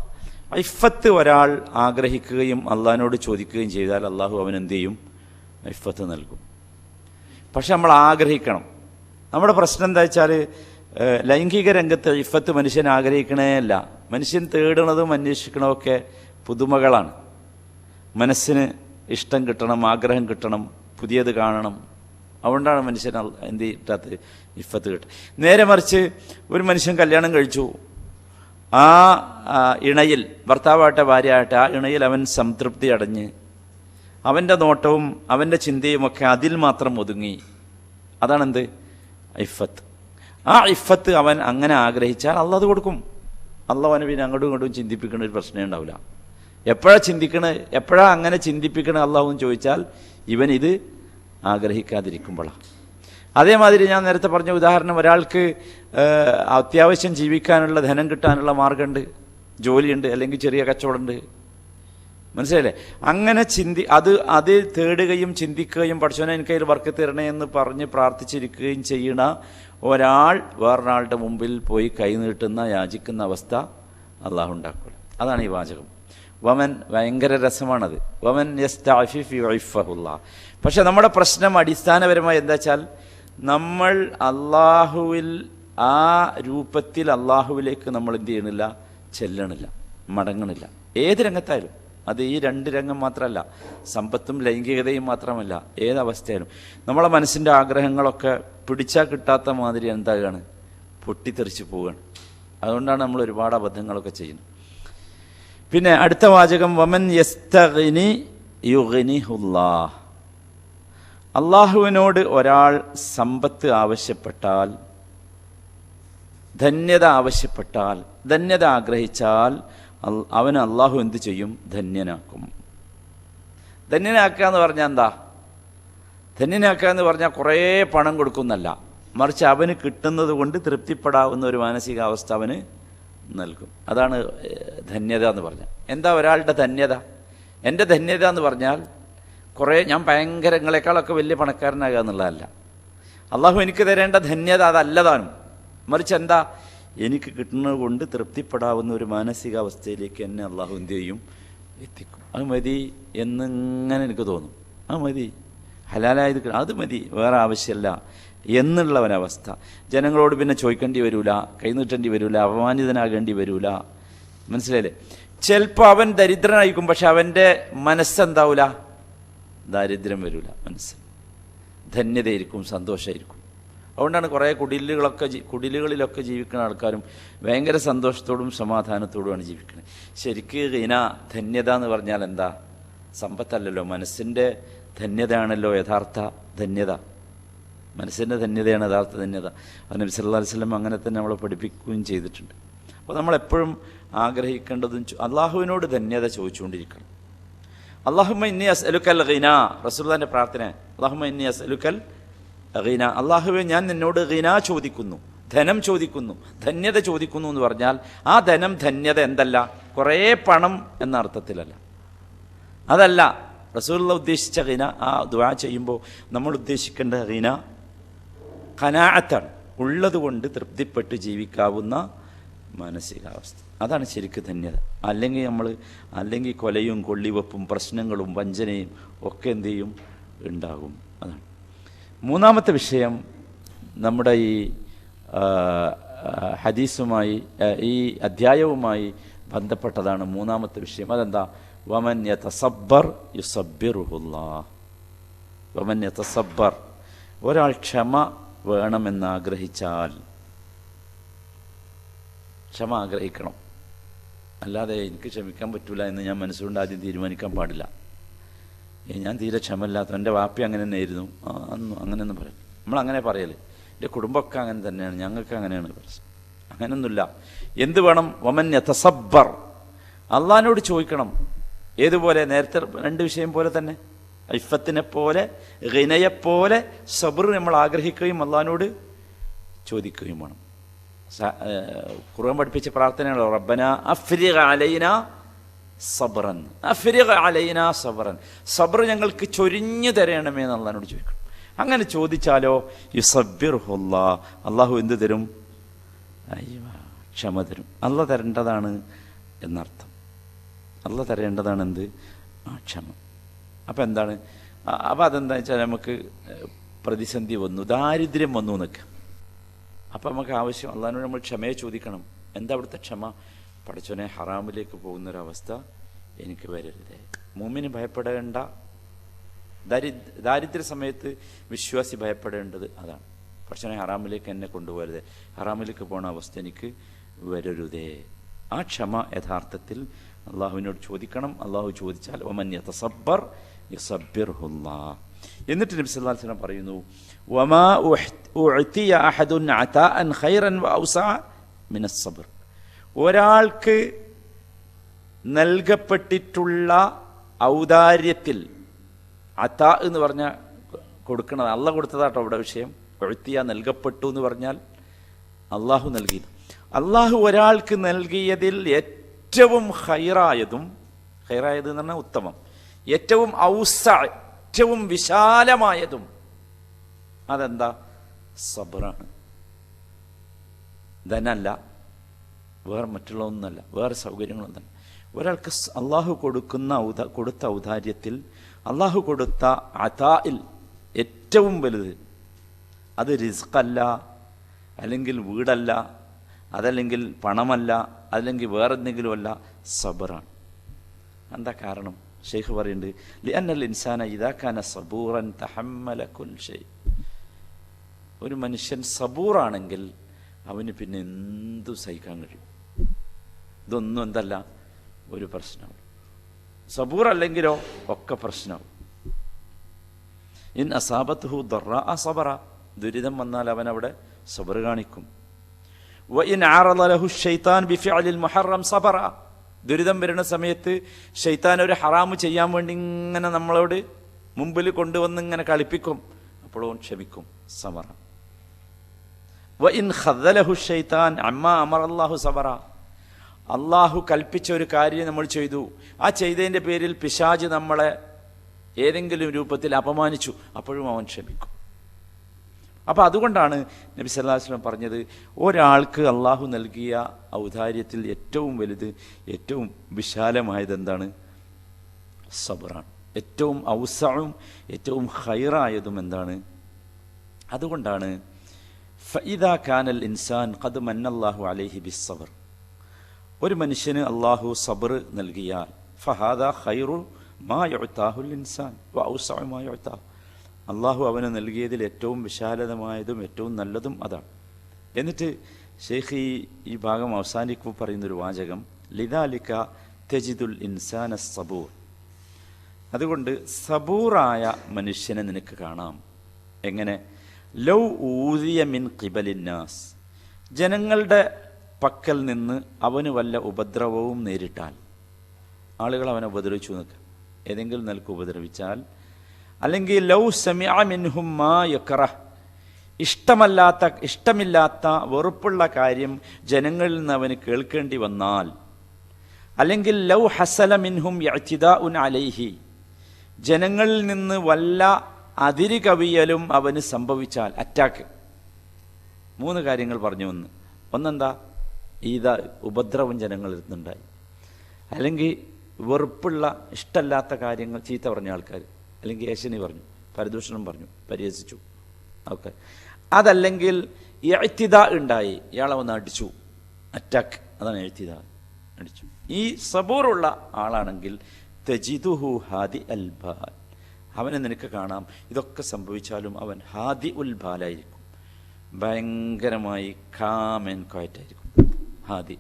ഇഫത്ത് ഒരാൾ ആഗ്രഹിക്കുകയും അള്ളാഹിനോട് ചോദിക്കുകയും ചെയ്താൽ അള്ളാഹു അവൻ എന്ത് ചെയ്യും, ഇഫത്ത് നൽകും. പക്ഷെ നമ്മൾ ആഗ്രഹിക്കണം. നമ്മുടെ പ്രശ്നം എന്താ വെച്ചാൽ ലൈംഗിക രംഗത്ത് ഇഫത്ത് മനുഷ്യൻ ആഗ്രഹിക്കണേ അല്ല. മനുഷ്യൻ തേടുന്നതും അന്വേഷിക്കണമൊക്കെ പുതുമകളാണ്. മനസ്സിന് ഇഷ്ടം കിട്ടണം, ആഗ്രഹം കിട്ടണം, പുതിയത് കാണണം. അതുകൊണ്ടാണ് മനുഷ്യൻ എന്ത് കിട്ടാത്ത ഇഫത്ത് കിട്ടുക. നേരെ മറിച്ച് ഒരു മനുഷ്യൻ കല്യാണം കഴിച്ചു, ആ ഇണയിൽ, ഭർത്താവാകട്ടെ ഭാര്യയാകട്ടെ, ആ ഇണയിൽ അവൻ സംതൃപ്തി അടഞ്ഞ് അവൻ്റെ നോട്ടവും അവൻ്റെ ചിന്തയുമൊക്കെ അതിൽ മാത്രം ഒതുങ്ങി. അതാണെന്ത്, ഇഫത്ത്. ആ ഇഫത്ത് അവൻ അങ്ങനെ ആഗ്രഹിച്ചാൽ അള്ളാഹ് അത് കൊടുക്കും. അള്ളാഹ് അവനെ പിന്നെ അങ്ങോട്ടും ഇങ്ങോട്ടും ചിന്തിപ്പിക്കുന്ന ഒരു പ്രശ്നമേ ഉണ്ടാവില്ല. എപ്പോഴാ അങ്ങനെ ചിന്തിപ്പിക്കണ അള്ളാഹു എന്ന് ചോദിച്ചാൽ ഇവൻ ഇത് ആഗ്രഹിക്കാതിരിക്കുമ്പോഴാണ്. അതേമാതിരി ഞാൻ നേരത്തെ പറഞ്ഞ ഉദാഹരണം, ഒരാൾക്ക് അത്യാവശ്യം ജീവിക്കാനുള്ള ധനം കിട്ടാനുള്ള മാർഗമുണ്ട്, ജോലിയുണ്ട്, അല്ലെങ്കിൽ ചെറിയ കച്ചവടമുണ്ട്, മനസ്സിലായില്ലേ? അങ്ങനെ അത് തേടുകയും ചിന്തിക്കുകയും പഠിച്ചവനെ എനിക്കതിൽ വർക്ക് തരണേ എന്ന് പറഞ്ഞ് പ്രാർത്ഥിച്ചിരിക്കുകയും ചെയ്യണ ഒരാൾ വേറൊരാളുടെ മുമ്പിൽ പോയി കൈനീട്ടുന്ന, യാചിക്കുന്ന അവസ്ഥ അള്ളാഹു ഉണ്ടാക്കുക. അതാണ് ഈ വാചകം. വമൻ, ഭയങ്കര രസമാണത്. വമൻ യസ്തഅഫിഫ് യുഇഫഹുല്ലാഹ്. പക്ഷെ നമ്മുടെ പ്രശ്നം അടിസ്ഥാനപരമായി എന്താ വെച്ചാൽ നമ്മൾ അള്ളാഹുവിൽ ആ രൂപത്തിൽ അള്ളാഹുവിലേക്ക് നമ്മൾ എന്ത് ചെയ്യണില്ല, ചെല്ലണില്ല, മടങ്ങണില്ല. ഏത് രംഗത്തായാലും, അത് ഈ രണ്ട് രംഗം മാത്രമല്ല, സമ്പത്തും ലൈംഗികതയും മാത്രമല്ല, ഏതവസ്ഥയാലും നമ്മളെ മനസ്സിൻ്റെ ആഗ്രഹങ്ങളൊക്കെ പിടിച്ചാൽ കിട്ടാത്ത മാതിരി എന്താകുകയാണ്, പൊട്ടിത്തെറിച്ച് പോവുകയാണ്. അതുകൊണ്ടാണ് നമ്മൾ ഒരുപാട് അബദ്ധങ്ങളൊക്കെ ചെയ്യുന്നത്. പിന്നെ അടുത്ത വാചകം വമൻ യസ്തഗ്നി യുഗ്നിഹുല്ലാഹ്. അള്ളാഹുവിനോട് ഒരാൾ സമ്പത്ത് ആവശ്യപ്പെട്ടാൽ, ധന്യത ആവശ്യപ്പെട്ടാൽ, ധന്യത ആഗ്രഹിച്ചാൽ അവന് അള്ളാഹു എന്ത് ചെയ്യും, ധന്യനാക്കും. ധന്യനാക്കുക എന്ന് പറഞ്ഞാൽ എന്താ? ധന്യനാക്കുക എന്ന് പറഞ്ഞാൽ കുറേ പണം കൊടുക്കുന്നല്ല, മറിച്ച് അവന് കിട്ടുന്നത് കൊണ്ട് തൃപ്തിപ്പെടാവുന്ന ഒരു മാനസികാവസ്ഥ അവന് നൽകും. അതാണ് ധന്യത എന്ന് പറഞ്ഞാൽ. എന്താ ഒരാളുടെ ധന്യത? എൻ്റെ ധന്യത എന്ന് പറഞ്ഞാൽ ഞാൻ ഭയങ്കരങ്ങളെക്കാളൊക്കെ വലിയ പണക്കാരനാകുക എന്നുള്ളതല്ല. അള്ളാഹു എനിക്ക് തരേണ്ട ധന്യത അതല്ലതാനും, മറിച്ച് എന്താ, എനിക്ക് കിട്ടുന്നത് കൊണ്ട് തൃപ്തിപ്പെടാവുന്ന ഒരു മാനസികാവസ്ഥയിലേക്ക് എന്നെ അള്ളാഹു എന്ത് ചെയ്യും, എത്തിക്കും. അത് മതി എന്നിങ്ങനെ എനിക്ക് തോന്നും. അത് മതി, ഹലാലായത് അത് മതി, വേറെ ആവശ്യമില്ല എന്നുള്ള ഒരവസ്ഥ. ജനങ്ങളോട് പിന്നെ ചോദിക്കേണ്ടി വരില്ല, കൈനീട്ടേണ്ടി വരില്ല, അപമാനിതനാകേണ്ടി വരില്ല. മനസ്സിലായില്ലേ? ചിലപ്പോൾ അവൻ ദരിദ്രനായിരിക്കും, പക്ഷെ അവൻ്റെ മനസ്സെന്താവില്ല, ദാരിദ്ര്യം വരില്ല, മനസ്സ് ധന്യതയായിരിക്കും, സന്തോഷമായിരിക്കും. അതുകൊണ്ടാണ് കുറേ കുടിലുകളിലൊക്കെ ജീവിക്കുന്ന ആൾക്കാരും ഭയങ്കര സന്തോഷത്തോടും സമാധാനത്തോടുമാണ് ജീവിക്കുന്നത്. ശരിക്കും ധന്യത എന്ന് പറഞ്ഞാൽ എന്താ? സമ്പത്തല്ലല്ലോ, മനസ്സിൻ്റെ ധന്യതയാണല്ലോ യഥാർത്ഥ ധന്യത. മനസ്സിൻ്റെ ധന്യതയാണ് യഥാർത്ഥ ധന്യത. അത് നബി സല്ലല്ലാഹു അലൈഹി വസല്ലം അങ്ങനെ തന്നെ നമ്മളെ പഠിപ്പിക്കുകയും ചെയ്തിട്ടുണ്ട്. അപ്പോൾ നമ്മളെപ്പോഴും ആഗ്രഹിക്കേണ്ടതും അള്ളാഹുവിനോട് ധന്യത ചോദിച്ചുകൊണ്ടിരിക്കണം. അല്ലാഹുമ്മ ഇന്നി അസ്അലുക്കൽ ഗിന, റസൂലുള്ളാഹിന്റെ പ്രാർത്ഥന, അല്ലാഹുമ്മ ഇന്നി അസ്അലുക്കൽ ഗിന, അള്ളാഹുവെ ഞാൻ നിന്നോട് ഗിന ചോദിക്കുന്നു, ധനം ചോദിക്കുന്നു, ധന്യത ചോദിക്കുന്നു എന്ന് പറഞ്ഞാൽ ആ ധനം, ധന്യത എന്തല്ല, കുറേ പണം എന്ന അർത്ഥത്തിലല്ല. അതല്ല റസൂലുള്ളാഹി ഉദ്ദേശിച്ച ഗിന. ആ ദുആ ചെയ്യുമ്പോൾ നമ്മൾ ഉദ്ദേശിക്കേണ്ട ഗിന ഖനാഅത്താണ്, ഉള്ളതുകൊണ്ട് തൃപ്തിപ്പെട്ട് ജീവിക്കാവുന്ന മാനസികാവസ്ഥ. അതാണ് ശരിക്കും ധന്യത. അല്ലെങ്കിൽ കൊലയും കൊള്ളിവെപ്പും പ്രശ്നങ്ങളും വഞ്ചനയും ഒക്കെ എന്ത് ചെയ്യും, ഉണ്ടാകും. അതാണ് മൂന്നാമത്തെ വിഷയം. നമ്മുടെ ഈ ഹദീസുമായി, ഈ അധ്യായവുമായി ബന്ധപ്പെട്ടതാണ് മൂന്നാമത്തെ വിഷയം. അതെന്താ? വമൻ യതസബ്ബർ യുസബ്ബിറുഹുല്ലാഹ്. വമൻ യതസബ്ബർ, ഒരാൾ ക്ഷമ വേണമെന്നാഗ്രഹിച്ചാൽ, ക്ഷമ ആഗ്രഹിക്കണം. അല്ലാതെ എനിക്ക് ക്ഷമിക്കാൻ പറ്റില്ല എന്ന് ഞാൻ മനസ്സുകൊണ്ട് ആദ്യം തീരുമാനിക്കാൻ പാടില്ല. ഞാൻ തീരെ ക്ഷമല്ലാത്ത, എൻ്റെ വാപ്പി അങ്ങനെ തന്നെ ആയിരുന്നു, അന്നും അങ്ങനെയൊന്നും പറയും. നമ്മളങ്ങനെ പറയല്, എൻ്റെ കുടുംബമൊക്കെ അങ്ങനെ തന്നെയാണ്, ഞങ്ങൾക്ക് അങ്ങനെയാണ് പ്രശ്നം. അങ്ങനെയൊന്നുമില്ല. എന്ത് വേണം? വമൻ യതസബ്ബർ, അള്ളാഹിനോട് ചോദിക്കണം. ഏതുപോലെ? നേരത്തെ രണ്ട് വിഷയം പോലെ തന്നെ, ഇഫത്തിനെ പോലെ ഗിനയെപ്പോലെ സബർ നമ്മൾ ആഗ്രഹിക്കുകയും അള്ളാഹിനോട് ചോദിക്കുകയും വേണം. ഖുർആൻ പഠിപ്പിച്ച പ്രാർത്ഥനയാണല്ലോ, റബ്ബന അഫ്രിഗ അലൈന സബ്റൻ, അഫ്രിഗ അലൈന സബ്റൻ, സബ്ർ ഞങ്ങൾക്ക് ചൊരിഞ്ഞു തരണമേ എന്ന് അള്ളാഹിനോട് ചോദിക്കണം. അങ്ങനെ ചോദിച്ചാലോ യുസബ്ബിർഹുല്ലാ, അള്ളാഹു എന്ത് തരും? ക്ഷമ തരും. അള്ളാഹ് തരേണ്ടതാണ് എന്നർത്ഥം. അള്ളാഹ് തരേണ്ടതാണ് എന്ത്? ക്ഷമ. അപ്പം എന്താണ്? അപ്പം അതെന്താ വെച്ചാൽ നമുക്ക് പ്രതിസന്ധി വന്നു, ദാരിദ്ര്യം വന്നു എന്നൊക്കെ. അപ്പം നമുക്ക് ആവശ്യം അള്ളാഹിനോട് നമ്മൾ ക്ഷമയെ ചോദിക്കണം. എന്താ അവിടുത്തെ ക്ഷമ? പഠിച്ചോനെ, ഹറാമിലേക്ക് പോകുന്നൊരവസ്ഥ എനിക്ക് വരരുതേ. മുഅ്മിന് ഭയപ്പെടേണ്ട, ദാരിദ്ര്യ സമയത്ത് വിശ്വാസി ഭയപ്പെടേണ്ടത് അതാണ്. പഠിച്ചോനെ, ഹറാമിലേക്ക് എന്നെ കൊണ്ടുപോകരുതേ, ഹറാമിലേക്ക് പോണ അവസ്ഥ എനിക്ക് വരരുതേ. ആ ക്ഷമ യഥാർത്ഥത്തിൽ അള്ളാഹുവിനോട് ചോദിക്കണം. അള്ളാഹു ചോദിച്ചാൽ വമൻ യതസബ്ബർ യുസബ്ബിർഹുല്ലാഹ്. എന്നിട്ട് നബി സല്ലല്ലാഹു അലൈഹി വസല്ലം പറയുന്നു, വമാ ഉഅതിയ അഹദുൻ അതാഅൻ ഖൈറൻ വഔസഅ മിനസ് സബ്ർ, ഒരാൾക്ക് നൽകപ്പെട്ടിട്ടുള്ള ഔദാര്യത്തിൽ, അതാ എന്ന് പറഞ്ഞാൽ കൊടുക്കണത്, അള്ളാഹ് കൊടുത്തതാട്ടോ ഇവിടെ വിഷയം. ഉഅതിയ നൽകപ്പെട്ടു എന്ന് പറഞ്ഞാൽ അള്ളാഹു നൽകി. അള്ളാഹു ഒരാൾക്ക് നൽകിയതിൽ ഏറ്റവും ഖൈറായതും, ഖൈറായത് എന്ന് പറഞ്ഞാൽ ഉത്തമം, ഏറ്റവും ഔസ, ഏറ്റവും വിശാലമായതും അതെന്താ? സബ്റാണ്. ധനല്ല, വേറെ മറ്റുള്ള ഒന്നല്ല, വേറെ സൗകര്യങ്ങളൊന്നല്ല. ഒരാൾക്ക് അള്ളാഹു കൊടുത്ത ഔദാര്യത്തിൽ, അള്ളാഹു കൊടുത്ത അതായിൽ ഏറ്റവും വലുത് അത് റിസ്ഖല്ല, അല്ലെങ്കിൽ വീടല്ല, അതല്ലെങ്കിൽ പണമല്ല, അതല്ലെങ്കിൽ വേറെന്തെങ്കിലുമല്ല, സബറാണ്. എന്താ കാരണം? ഷെയ്ഖ് പറയുന്നുണ്ട്, ലിഅന്നൽ ഇൻസാന ഇദാ കാന സബൂറൻ തഹമ്മല കുൽ ഷൈ, ഒരു മനുഷ്യൻ സബൂറാണെങ്കിൽ അവന് പിന്നെ എന്തു സഹിക്കാൻ കഴിയും. ഇതൊന്നും എന്തല്ല ഒരു പ്രശ്നമാണ്. സബൂർ അല്ലെങ്കിലോ ഒക്കെ പ്രശ്നമാവും. ഇൻ അസാബത്തുഹു ദർറാ സബറ, ദുരിതം വന്നാൽ അവൻ അവിടെ സബർ കാണിക്കും. വഇൻ അറള ലഹു ശൈത്താൻ ബിഫിഅലിൽ മുഹറം സബറ, ദുരിതം വരുന്ന സമയത്ത് ശൈത്താൻ ഒരു ഹറാമ് ചെയ്യാൻ വേണ്ടി ഇങ്ങനെ നമ്മളോട് മുമ്പിൽ കൊണ്ടുവന്ന് ഇങ്ങനെ കളിപ്പിക്കും, അപ്പോഴും ക്ഷമിക്കും, സബറ. വഇൻ ഖദലഹു ശൈത്താൻ അമ്മാ അമറല്ലാഹു സബറ, അള്ളാഹു കൽപ്പിച്ച ഒരു കാര്യം നമ്മൾ ചെയ്തു, ആ ചെയ്തതിൻ്റെ പേരിൽ പിശാച് നമ്മളെ ഏതെങ്കിലും രൂപത്തിൽ അപമാനിച്ചു, അപ്പോഴും അവൻ ക്ഷമിക്കും. അപ്പം അതുകൊണ്ടാണ് നബി സല്ലല്ലാഹു അലൈഹി വസല്ലം പറഞ്ഞത്, ഒരാൾക്ക് അള്ളാഹു നൽകിയ ഔദാര്യത്തിൽ ഏറ്റവും വലുത്, ഏറ്റവും വിശാലമായത് എന്താണ്? സബറാണ്. ഏറ്റവും ഔസഉം ഏറ്റവും ഖൈറായതും എന്താണ്? അതുകൊണ്ടാണ് ഫഇദാ കാനൽ ഇൻസാൻ ഖദ് മന്നല്ലാഹു അലൈഹി ബിസ്സബ്ർ, ഒരു മനുഷ്യന് അള്ളാഹു സബർ നൽകിയാൽ ഫഹാദാ ഖൈറു മാ യുഅതാഹുൽ ഇൻസാൻ വഔസഉ മാ യുഅതാഹു, അള്ളാഹു അവന് നൽകിയതിൽ ഏറ്റവും വിശാലതമായതും ഏറ്റവും നല്ലതും അതാണ്. എന്നിട്ട് ഷെയ്ഖ് ഈ ഭാഗം അവസാനിക്കുമ്പോൾ പറയുന്നൊരു വാചകം, ലിദാലിക തജിദുൽ ഇൻസാന സബൂർ, അതുകൊണ്ട് സബൂറായ മനുഷ്യനെ നിനക്ക് കാണാം. എങ്ങനെ? ലൗ ഊദിയ മിൻ ഖിബലിന്നാസ്, ജനങ്ങളുടെ പക്കൽ നിന്ന് അവന് വല്ല ഉപദ്രവവും നേരിട്ടാൽ, ആളുകൾ അവനെ ഉപദ്രവിച്ചു നിൽക്കുക, ഏതെങ്കിലും നിലക്ക് ഉപദ്രവിച്ചാൽ, അല്ലെങ്കിൽ ലൗ സമിഅ മിൻഹും മാ യക്റഹ്, ഇഷ്ടമില്ലാത്ത വെറുപ്പുള്ള കാര്യം ജനങ്ങളിൽ നിന്ന് അവന് കേൾക്കേണ്ടി വന്നാൽ, അല്ലെങ്കിൽ ലൗ ഹസല മിൻഹും ഇഅ്തിദാഉൻ അലൈഹി, ജനങ്ങളിൽ നിന്ന് വല്ല അതിര് കവിയലും അവന് സംഭവിച്ചാൽ, അറ്റാക്ക്. 3 കാര്യങ്ങൾ പറഞ്ഞു. ഒന്നെന്താ? ഉപദ്രവം ജനങ്ങളിൽ നിന്നുണ്ടായി, അല്ലെങ്കിൽ വെറുപ്പുള്ള ഇഷ്ടമല്ലാത്ത കാര്യങ്ങൾ, ചീത്ത പറഞ്ഞ ആൾക്കാർ, അല്ലെങ്കിൽ ഏശനി പറഞ്ഞു, പരദൂഷണം പറഞ്ഞു, പരിഹസിച്ചു, ഓക്കെ. അതല്ലെങ്കിൽ ഇഅ്തിദാ ഉണ്ടായി, ഇയാളെ വന്ന് അടിച്ചു, അറ്റാക്ക്, അതാണ് ഇഅ്തിദാ, അടിച്ചു. ഈ സബൂറുള്ള ആളാണെങ്കിൽ തജിദുഹു ഹാദി അൽ ബാൽ, അവനെ നിനക്ക് കാണാം ഇതൊക്കെ സംഭവിച്ചാലും അവൻ ഹാദി ഉൽ ബാലായിരിക്കും, ഭയങ്കരമായി കാം ആൻഡ് ക്വയറ്റായിരിക്കും, ഹാദി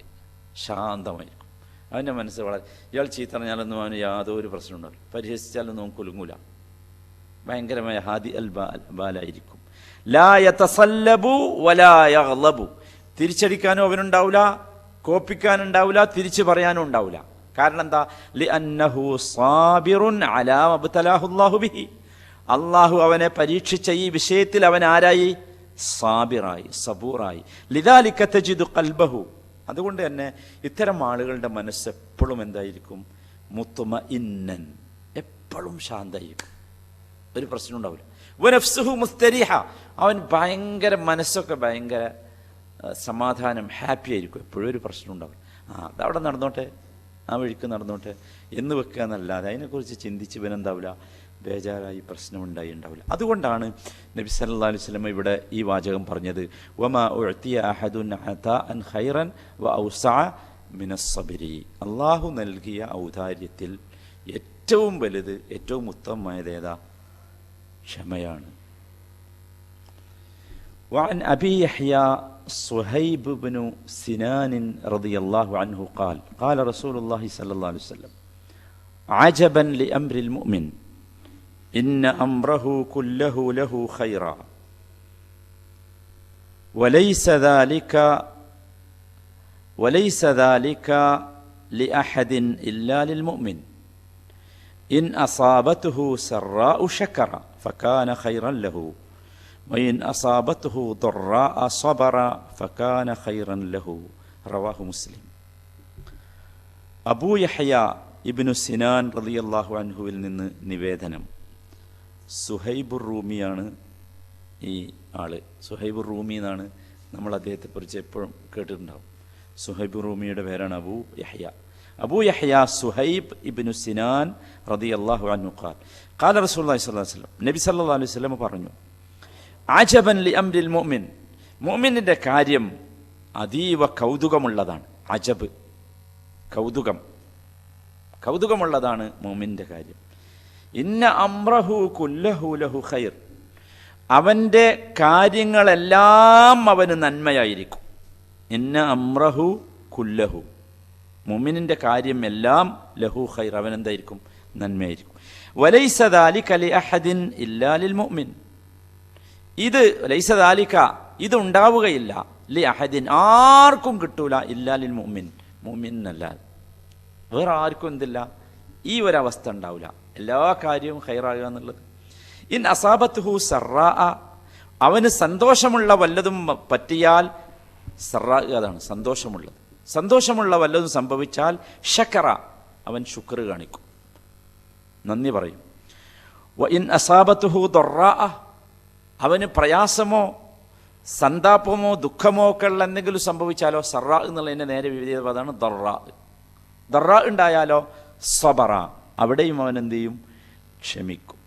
ശാന്തമായിരിക്കും. അവൻ്റെ മനസ്സ് വളരെ, ഇയാൾ ചീത്ത പറഞ്ഞാലൊന്നും അവന് യാതൊരു പ്രശ്നം ഉണ്ടാവില്ല, പരിഹസിച്ചാലൊന്നും അവൻ കുലുങ്ങൂല, ഭയങ്കരമായ ഹാദി അൽ ബാലായിരിക്കും. ലാ യതസല്ലബു വലാ യഗ്ളബു, തിരിച്ചടിക്കാനും അവനുണ്ടാവില്ല, കോപ്പിക്കാനുണ്ടാവില്ല, തിരിച്ചു പറയാനും ഉണ്ടാവില്ല. കാരണം എന്താ? ലിഅന്നഹു സാബിറുൻ അലാ മബ്തലാഹു അല്ലാഹു ബിഹി, അള്ളാഹു അവനെ പരീക്ഷിച്ച ഈ വിഷയത്തിൽ അവൻ ആരായി? സാബിറായി, സബൂറായി. ലിദാലിക തജിദു ഖൽബഹു, അതുകൊണ്ട് തന്നെ ഇത്തരം ആളുകളുടെ മനസ്സ് എപ്പോഴും എന്തായിരിക്കും? മുത്മഇന്നൻ, എപ്പോഴും ശാന്തമായിരിക്കും, ഒരു പ്രശ്നം ഉണ്ടാവില്ല. വനഫ്സുഹു മുസ്തരിഹ, അവൻ ഭയങ്കര മനസ്സൊക്കെ ഭയങ്കര സമാധാനം, ഹാപ്പി ആയിരിക്കും, എപ്പോഴും ഒരു പ്രശ്നം ഉണ്ടാവില്ല. അതവിടെ നടന്നോട്ടെ, ആ വഴിക്ക് നടന്നോട്ടെ എന്ന് വെക്കുക എന്നല്ലാതെ അതിനെക്കുറിച്ച് ചിന്തിച്ച് ഇവനെന്താവില്ല, ബേജാറായി പ്രശ്നമുണ്ടായി ഉണ്ടാവില്ല. അതുകൊണ്ടാണ് നബി സല്ലല്ലാഹു അലൈഹി വസല്ലം ഇവിടെ ഈ വാചകം പറഞ്ഞത്, വമാ ഉഅ്തിയ അഹദുൻ അതാഅൻ ഖൈറൻ വഔസഅ മിനസ് സബ്രി, അല്ലാഹു നൽകിയ ഔദാര്യത്തിൽ ഏറ്റവും വലുത്, ഏറ്റവും ഉത്തമമായത് ഏതാ? ക്ഷമയാണ്. وعن أبي يحيى صهيب بن سنان رضي الله عنه قال قال رسول الله صلى الله عليه وسلم عجبا لأمر المؤمن إن أمره كله له خيرا وليس ذلك لأحد إلا للمؤمن إن أصابته سراء شكر فكان خيرا له وإن أصابته ضراء صبر فكان خيرا له رواه مسلم. അബൂ യഹ്യ ഇബ്നു സിനാൻ റളിയല്ലാഹു അൻഹുവിൽ നിന്ന് നിവേദനം. സുഹൈബുർ റൂമിയാണ് ഈ ആള്. സുഹൈബുർ റൂമി എന്നാണ് നമ്മൾ അദ്ദേഹത്തെ കുറിച്ച് എപ്പോഴും കേട്ടിട്ടുണ്ടാവും. സുഹൈബുർ റൂമിയുടെ പേരാണ് അബൂ യഹ്യ. അബൂ യഹ്യ സുഹൈബ് ഇബ്നു സിനാൻ റളിയല്ലാഹു അൻഹു ഖാൽ ഖാല റസൂലുള്ളാഹി സ്വല്ലല്ലാഹു അലൈഹി വസല്ലം, നബി സല്ലല്ലാഹു അലൈഹി വസല്ലം പറഞ്ഞു, അജബൻ ലി അംരിൽ മുഅ്മിൻ, മുഅ്മിനിന്റെ കാര്യം അതീവ കൗതുകമുള്ളതാണ്. അജബ്, കൗതുകമുള്ളതാണ് മുഅ്മിന്റെ കാര്യം. ഇന്ന അംറഹു കുല്ലഹു ലഹു ഖൈർ, അവൻ്റെ കാര്യങ്ങളെല്ലാം അവന് നന്മയായിരിക്കും. ഇന്ന അംറഹു കുല്ലഹു, മുഅ്മിനിന്റെ കാര്യം എല്ലാം ലഹു ഖൈർ, അവനെന്തായിരിക്കും? നന്മയായിരിക്കും. വലൈസ ദാലിക ലി അഹദിൻ ഇല്ലാ ലിൽ മുഅ്മിൻ, ഇത് ലൈസ ദാലിക, ഇത് ഉണ്ടാവുകയില്ല, ലി അഹദിൻ, ആർക്കും കിട്ടൂല, ഇല്ലാ ലിൽ മുഅ്മിൻ, മുഅ്മിനല്ലാതെ വേറെ ആർക്കും എന്തില്ല, ഈ ഒരവസ്ഥ ഉണ്ടാവില്ല, എല്ലാ കാര്യവും ഖൈറാകുക എന്നുള്ളത്. ഇൻ അസാബത്തുഹു സറാ, അവന് സന്തോഷമുള്ള വല്ലതും പറ്റിയാൽ, സറാ അതാണ് സന്തോഷമുള്ളത്, സന്തോഷമുള്ള വല്ലതും സംഭവിച്ചാൽ ശക്കറ, അവൻ ശുക്ർ കാണിക്കും, നന്ദി പറയും. വ ഇൻ അസാബത്തുഹു ദറാ, അവന് പ്രയാസമോ സന്താപമോ ദുഃഖമോ ഒക്കെ ഉള്ള എന്തെങ്കിലും സംഭവിച്ചാലോ, സറാ എന്നുള്ളതിൻ്റെ നേരെ വിപരീത പദമാണ് ദറാ. ദറാ ഉണ്ടായാലോ സബറ, അവിടെയും അവൻ എന്ത് ചെയ്യും? ക്ഷമിക്കും.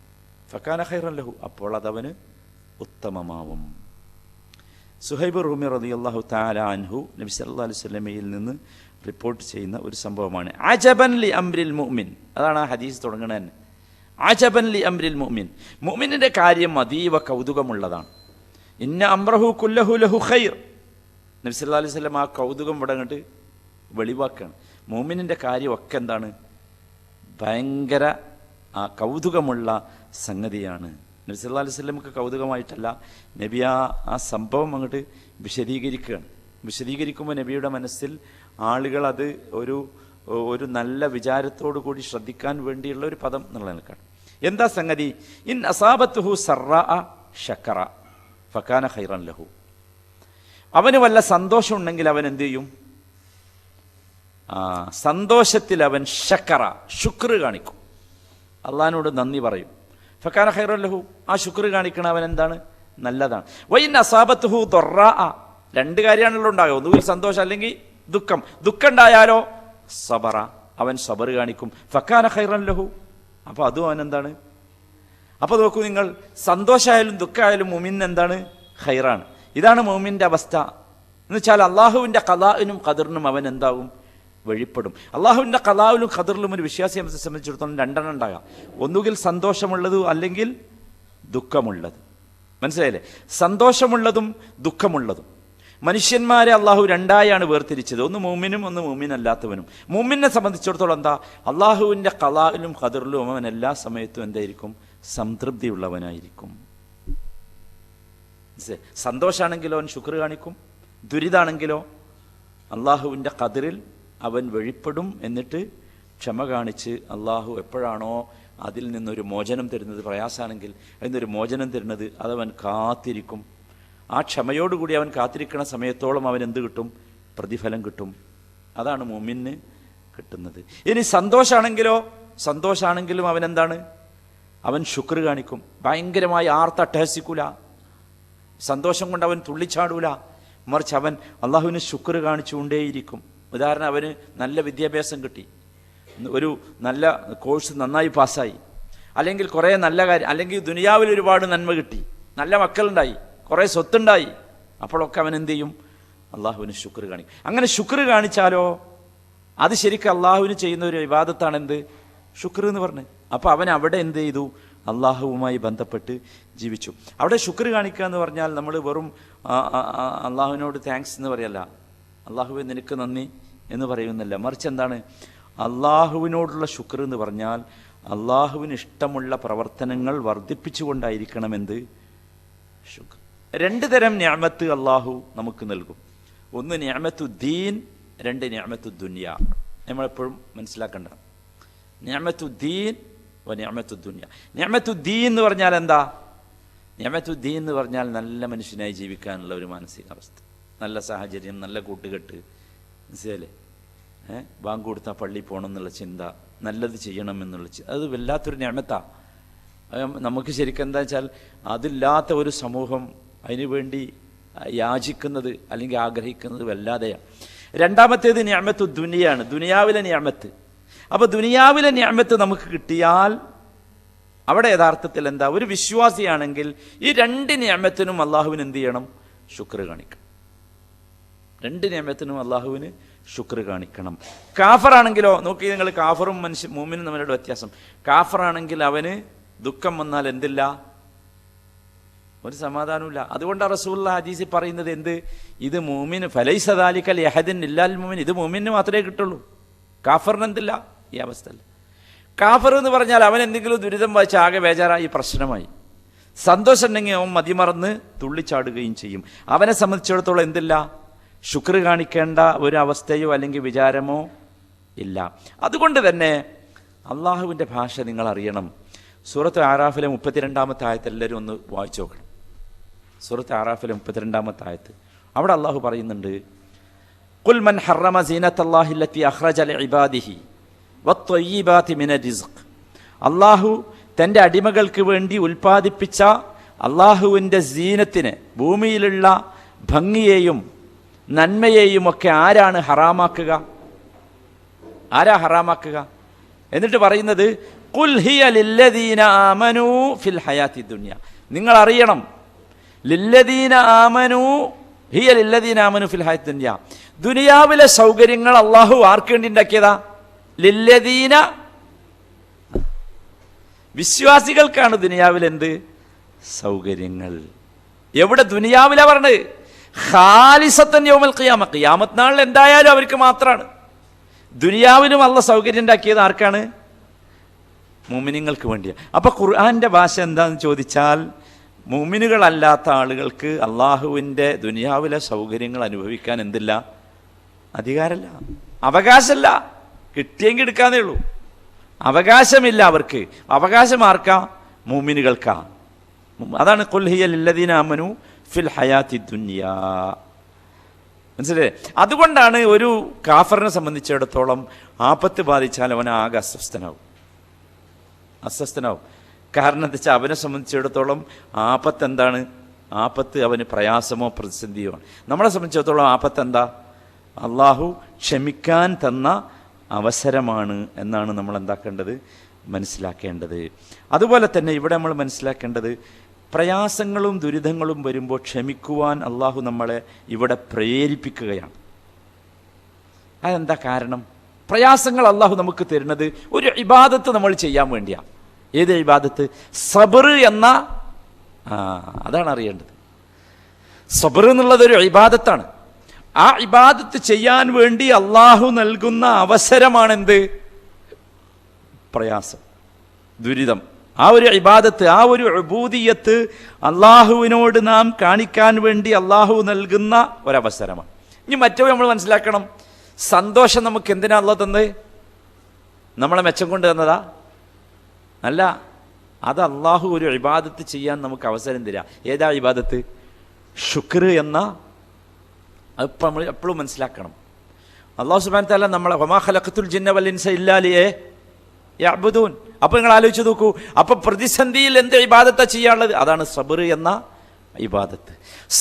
ഫക്കാന ഖൈറൻ ലഹു, അപ്പോൾ അതവന് ഉത്തമമാവും. സുഹൈബ് റൂമി റളിയല്ലാഹു തആല അൻഹു നബി സല്ലല്ലാഹു അലൈഹി വസല്ലമയിൽ നിന്ന് റിപ്പോർട്ട് ചെയ്യുന്ന ഒരു സംഭവമാണ്. അജബൻ ലി അംരിൽ മുഅ്മിൻ, അതാണ് ആ ഹദീസ് തുടങ്ങുന്നത് തന്നെ. അജബൻ ലി അംരിൽ മുഅ്മിൻ, മുഅ്മിനിന്റെ കാര്യം അതീവ കൗതുകമുള്ളതാണ്. ഇന്ന അംറഹു കുല്ലഹു ലഹു ഖൈർ, നബി സല്ലല്ലാഹു അലൈഹി വസല്ലം ആ കൗതുകം ഇവിടെ അങ്ങോട്ട് വെളിവാക്കുകയാണ്. മുഅ്മിനിന്റെ കാര്യമൊക്കെ എന്താണ്? ഭയങ്കര ആ കൗതുകമുള്ള സംഗതിയാണ്. നബി സല്ലല്ലാഹു അലൈഹി വസല്ലമക്ക് കൗതുകമായിട്ടല്ല, നബി ആ സംഭവം അങ്ങോട്ട് വിശദീകരിക്കുകയാണ്. വിശദീകരിക്കുമ്പോൾ നബിയുടെ മനസ്സിൽ ആളുകൾ അത് ഒരു നല്ല വിചാരത്തോടു കൂടി ശ്രദ്ധിക്കാൻ വേണ്ടിയുള്ള ഒരു പദം എന്നുള്ള നിലക്കാണ്. എന്താ സംഗതി? ഇൻ അസാബത്തുഹു സറാ ശക്കറ ഫകാന ഖൈറൻ ലഹു, അവന് വല്ല സന്തോഷം ഉണ്ടെങ്കിൽ അവൻ എന്ത് ചെയ്യും? സന്തോഷത്തിൽ അവൻ ശക്കറ, ശുക്ർ കാണിക്കും, അള്ളാഹിനോട് നന്ദി പറയും. ഫകാന ഖൈറൻ ലഹു, ആ ശുക്ർ കാണിക്കണ അവൻ എന്താണ്? നല്ലതാണ്. വൈൻ അസാബത്തുഹു ദറാ, രണ്ട് കാര്യമാണല്ലോ ഉണ്ടാകുക, ഒന്നുകിൽ സന്തോഷം അല്ലെങ്കിൽ ദുഃഖം. ദുഃഖം ഉണ്ടായാലോ സബറ, അവൻ സബർ കാണിക്കും. ഫക്കാന ഖൈറൻ ലഹു, അപ്പോൾ അതും അവൻ എന്താണ്? അപ്പോൾ നോക്കൂ നിങ്ങൾ, സന്തോഷമായാലും ദുഃഖമായാലും മുഅ്മിൻ എന്താണ്? ഖൈറാണ്. ഇതാണ് മുഅ്മിൻ്റെ അവസ്ഥ. എന്ന് വെച്ചാൽ അള്ളാഹുവിൻ്റെ ഖദാഇനും ഖദറിനും അവൻ എന്താവും? വഴിപ്പെടും. അള്ളാഹുവിൻ്റെ ഖദാഇലും ഖദറിലും ഒരു വിശ്വാസിയെ സംബന്ധിച്ചിടത്തോളം രണ്ടെണ്ണം ഉണ്ടാകാം, ഒന്നുകിൽ സന്തോഷമുള്ളത് അല്ലെങ്കിൽ ദുഃഖമുള്ളത്. മനസ്സിലായില്ലേ? സന്തോഷമുള്ളതും ദുഃഖമുള്ളതും. മനുഷ്യന്മാരെ അള്ളാഹു രണ്ടായാണ് വേർതിരിച്ചത്, ഒന്ന് മൂമിനും ഒന്ന് മൂമിനല്ലാത്തവനും. മൂമിനെ സംബന്ധിച്ചിടത്തോളം എന്താ, അള്ളാഹുവിൻ്റെ ഖലാഇലും ഖദറിലും അവൻ എല്ലാ സമയത്തും എന്തായിരിക്കും, സംതൃപ്തിയുള്ളവനായിരിക്കും. സന്തോഷാണെങ്കിലോ അവൻ ശുക്ർ കാണിക്കും, ദുരിതാണെങ്കിലോ അള്ളാഹുവിൻ്റെ ഖദറിൽ അവൻ വെളിപ്പെടും. എന്നിട്ട് ക്ഷമ കാണിച്ച് അള്ളാഹു എപ്പോഴാണോ അതിൽ നിന്നൊരു മോചനം തരുന്നത്, പ്രയാസമാണെങ്കിൽ അതിൽ നിന്നൊരു മോചനം തരുന്നത്, അതവൻ കാത്തിരിക്കും. ആ ക്ഷമയോടുകൂടി അവൻ കാത്തിരിക്കുന്ന സമയത്തോളം അവൻ എന്ത് കിട്ടും, പ്രതിഫലം കിട്ടും. അതാണ് മുഅ്മിന് കിട്ടുന്നത്. ഇനി സന്തോഷാണെങ്കിലും അവൻ എന്താണ്, അവൻ ശുക്ർ കാണിക്കും. ഭയങ്കരമായി ആർത്തട്ടഹസിക്കൂല, സന്തോഷം കൊണ്ട് അവൻ തുള്ളിച്ചാടൂല, മറിച്ച് അവൻ അള്ളാഹുവിന് ശുക്ർ കാണിച്ചുകൊണ്ടേയിരിക്കും. ഉദാഹരണം, അവന് നല്ല വിദ്യാഭ്യാസം കിട്ടി, ഒരു നല്ല കോഴ്സ് നന്നായി പാസ്സായി, അല്ലെങ്കിൽ കുറേ നല്ല കാര്യം, അല്ലെങ്കിൽ ദുനിയാവിൽ ഒരുപാട് നന്മ കിട്ടി, നല്ല മക്കളുണ്ടായി, കുറേ സ്വത്തുണ്ടായി, അപ്പോഴൊക്കെ അവൻ എന്ത് ചെയ്യും, അള്ളാഹുവിന് ശുക്ർ കാണിക്കും. അങ്ങനെ ശുക്ർ കാണിച്ചാലോ അത് ശരിക്കും അള്ളാഹുവിന് ചെയ്യുന്ന ഒരു ഇബാദത്താണ് എന്ത്, ശുക്ർ എന്ന് പറഞ്ഞ്. അപ്പോൾ അവൻ അവിടെ എന്ത് ചെയ്തു, അള്ളാഹുവുമായി ബന്ധപ്പെട്ട് ജീവിച്ചു. അവിടെ ശുക്ർ കാണിക്കുക എന്ന് പറഞ്ഞാൽ നമ്മൾ വെറും അള്ളാഹുവിനോട് താങ്ക്സ് എന്ന് പറയല്ല, അള്ളാഹുവെ നിനക്ക് നന്ദി എന്ന് പറയുന്നില്ല, മറിച്ച് എന്താണ്, അള്ളാഹുവിനോടുള്ള ശുക്ർ എന്ന് പറഞ്ഞാൽ അള്ളാഹുവിന് ഇഷ്ടമുള്ള പ്രവർത്തനങ്ങൾ വർദ്ധിപ്പിച്ചുകൊണ്ടായിരിക്കണമെന്ത് ശുക്ർ. രണ്ട് തരം നിഅമത്ത് അള്ളാഹു നമുക്ക് നൽകും. ഒന്ന് നിഅമത്തു ദീൻ, രണ്ട് നിഅമത്തു ദുനിയ. നമ്മളെപ്പോഴും മനസ്സിലാക്കേണ്ട നിഅമത്തു ദീൻ വ നിഅമത്തു ദുനിയ. നിഅമത്തു ദീൻ എന്ന് പറഞ്ഞാൽ എന്താ, നിഅമത്തു ദീൻ എന്ന് പറഞ്ഞാൽ നല്ല മനുഷ്യനായി ജീവിക്കാനുള്ള ഒരു മാനസികാവസ്ഥ, നല്ല സാഹചര്യം, നല്ല കൂട്ടുകെട്ട്, മനസ്സിലല്ലേ, ബാങ്ക് കൊടുത്താൽ പള്ളി പോകണം എന്നുള്ള ചിന്ത, നല്ലത് ചെയ്യണം എന്നുള്ള ചിന്ത, അത് വല്ലാത്തൊരു നിഅമത്താണ്. നമുക്ക് ശരിക്കും എന്താ വെച്ചാൽ അതില്ലാത്ത ഒരു സമൂഹം അതിനുവേണ്ടി യാചിക്കുന്നത് അല്ലെങ്കിൽ ആഗ്രഹിക്കുന്നത് വല്ലാതെയാണ്. രണ്ടാമത്തേത് നിഅമത്തു ദുനിയാണ്, ദുനിയാവിലെ നിഅമത്ത്. അപ്പോൾ ദുനിയാവിലെ നിഅമത്ത് നമുക്ക് കിട്ടിയാൽ അവിടെ യഥാർത്ഥത്തിൽ എന്താ, ഒരു വിശ്വാസിയാണെങ്കിൽ ഈ രണ്ട് നിഅമത്തിനും അള്ളാഹുവിന് എന്ത് ചെയ്യണം, ശുക്ർ കാണിക്കണം. രണ്ട് നിഅമത്തിനും അള്ളാഹുവിന് ശുക്ർ കാണിക്കണം. കാഫറാണെങ്കിലോ, നോക്കി നിങ്ങൾ, കാഫറും മുഅ്മിനും തമ്മിലുള്ള വ്യത്യാസം. കാഫറാണെങ്കിൽ അവന് ദുഃഖം വന്നാൽ എന്തില്ല, ഒരു സമാധാനമില്ല. അതുകൊണ്ടാണ് റസൂലുള്ളാഹി ഹദീസിൽ പറയുന്നത് എന്ത്, ഇത് മുഅ്മിന് ഫലൈസ ദാലിക ലിഅഹദിൻ ഇല്ലൽ മുഅ്മിൻ, ഇത് മുഅ്മിന് മാത്രമേ കിട്ടുള്ളൂ, കാഫറിന് എന്തില്ല ഈ അവസ്ഥ. കാഫർ എന്ന് പറഞ്ഞാൽ അവൻ എന്തെങ്കിലും ദുരിതം വായിച്ച് ആകെ ബേജാറായി, പ്രശ്നമായി. സന്തോഷം ഉണ്ടെങ്കിൽ അവൻ മതിമറന്ന് തുള്ളിച്ചാടുകയും ചെയ്യും. അവനെ സംബന്ധിച്ചിടത്തോളം എന്തില്ല, ശുക്ർ കാണിക്കേണ്ട ഒരു അവസ്ഥയോ അല്ലെങ്കിൽ വിചാരമോ ഇല്ല. അതുകൊണ്ട് തന്നെ അള്ളാഹുവിൻ്റെ ഭാഷ നിങ്ങൾ അറിയണം. സൂറത്ത് ആറാഫിലെ 32-ാമത്തെ ആയത്ത് എല്ലാവരും ഒന്ന് വായിച്ചു നോക്കണം. സൂറത്ത് ആറാഫിലെ 32-ാമത്തെ ആയത്ത്, അവിടെ അള്ളാഹു പറയുന്നുണ്ട്, ഖുൽ മൻ ഹറമ സീനത്തല്ലാഹി അല്ലത്തി അഖ്റജ ലിഇബാദിഹി വത്വയ്യിബാതി മിനർ റിസ്ഖ്. അള്ളാഹു തൻ്റെ അടിമകൾക്ക് വേണ്ടി ഉൽപ്പാദിപ്പിച്ച അള്ളാഹുവിൻ്റെ സീനത്തിനെ, ഭൂമിയിലുള്ള ഭംഗിയെയും നന്മയെയും ഒക്കെ ആരാണ് ഹറാമാക്കുക, ആരാ ഹറാമാക്കുക? എന്നിട്ട് പറയുന്നത് ഖുൽ ഹിയ ലില്ലദീന ആമനൂ ഫിൽ ഹയാത്തി ദുനിയ. നിങ്ങൾ അറിയണം, ലില്ലദീന ആമനൂ ഹിയ ലില്ലദീന ആമനൂ ഫിൽ ഹയാത്തി ദുനിയ. ദുനിയാവിലെ സൗകര്യങ്ങൾ അള്ളാഹു ആർക്ക് വേണ്ടി ഉണ്ടാക്കിയതാ? ലില്ലദീന, വിശ്വാസികൾക്കാണ് ദുനിയാവിൽ എന്ത് സൗകര്യങ്ങൾ. എവിടെ? ദുനിയാവിലാ പറഞ്ഞത്. ഖാലിസത്തൻ യൗമൽ ഖിയാമ, ഖിയാമത്ത് നാളിൽ എന്തായാലും അവർക്ക് മാത്രമാണ്. ദുനിയാവിലും അള്ള സൗകര്യം ഉണ്ടാക്കിയത് ആർക്കാണ്? മുഅ്മിനീങ്ങൾക്ക് വേണ്ടിയാണ്. അപ്പോൾ ഖുർആന്റെ ഭാഷ എന്താണെന്ന് ചോദിച്ചാൽ, മുഅ്മിനുകളല്ലാത്ത ആളുകൾക്ക് അള്ളാഹുവിൻ്റെ ദുനിയാവിലെ സൗകര്യങ്ങൾ അനുഭവിക്കാൻ എന്തില്ല? അധികാരമില്ല, അവകാശമില്ല. കിട്ടിയെങ്കിൽ എടുക്കാന്നേ ഉള്ളൂ, അവകാശമില്ല അവർക്ക്. അവകാശം ആർക്കാ? മുഅ്മിനുകൾക്കാ. അതാണ് ഖുൽ ഹിയ ലില്ലദീന ആമനൂ ഫിൽ ഹയാത്തി ദുനിയാ. മനസ്സിലായില്ലേ? അതുകൊണ്ടാണ് ഒരു കാഫറിനെ സംബന്ധിച്ചിടത്തോളം ആപത്ത് ബാധിച്ചാൽ അവൻ ആകെ അസ്വസ്ഥനാവും. കാരണം എന്താ വെച്ചാൽ അവനെ സംബന്ധിച്ചിടത്തോളം ആപത്ത് എന്താണ്? ആപത്ത് അവന് പ്രയാസമോ പ്രതിസന്ധിയോ ആണ്. നമ്മളെ സംബന്ധിച്ചിടത്തോളം ആപത്ത് എന്താ? അള്ളാഹു ക്ഷമിക്കാൻ തന്ന അവസരമാണ് എന്നാണ് നമ്മൾ എന്താക്കേണ്ടത്? മനസ്സിലാക്കേണ്ടത്. അതുപോലെ തന്നെ ഇവിടെ നമ്മൾ മനസ്സിലാക്കേണ്ടത്, പ്രയാസങ്ങളും ദുരിതങ്ങളും വരുമ്പോൾ ക്ഷമിക്കുവാൻ അള്ളാഹു നമ്മളെ ഇവിടെ പ്രേരിപ്പിക്കുകയാണ്. അതെന്താ കാരണം? പ്രയാസങ്ങൾ അള്ളാഹു നമുക്ക് തരുന്നത് ഒരു ഇബാദത്ത് നമ്മൾ ചെയ്യാൻ വേണ്ടിയാണ്. ഏത് ഇബാദത്ത്? സബർ എന്ന, അതാണ് അറിയേണ്ടത്. സബർ എന്നുള്ളതൊരു ഇബാദത്താണ്. ആ ഇബാദത്ത് ചെയ്യാൻ വേണ്ടി അള്ളാഹു നൽകുന്ന അവസരമാണെന്ത്? പ്രയാസം, ദുരിതം. ആ ഒരു ഇബാദത്ത്, ആ ഒരു ഉബൂദിയത്ത് അള്ളാഹുവിനോട് നാം കാണിക്കാൻ വേണ്ടി അള്ളാഹു നൽകുന്ന ഒരവസരമാണ്. ഇനി മറ്റോ നമ്മൾ മനസ്സിലാക്കണം, സന്തോഷം നമുക്ക് എന്തിനാ അള്ളാഹു തന്നത്? നമ്മളെ മെച്ചം കൊണ്ട് തന്നതാ? അല്ല, അത് അള്ളാഹു ഒരു ഇബാദത്ത് ചെയ്യാൻ നമുക്ക് അവസരം തരിക. ഏതാ ഇബാദത്ത്? ശുക്ർ എന്ന. അതിപ്പോൾ നമ്മൾ എപ്പോഴും മനസ്സിലാക്കണം. അള്ളാഹു സുബ്ഹാനഹു വ തആല നമ്മളെ വമാ ഖലഖതുൽ ജിന്ന വൽ ഇൻസ ഇല്ലാ ലിയഅ്ബുദൂൻ. അപ്പോൾ നിങ്ങൾ ആലോചിച്ച് നോക്കൂ, അപ്പോൾ പ്രതിസന്ധിയിൽ എന്ത് ഇബാദത്താണ് ചെയ്യാനുള്ളത്? അതാണ് സബർ എന്ന ഇബാദത്ത്.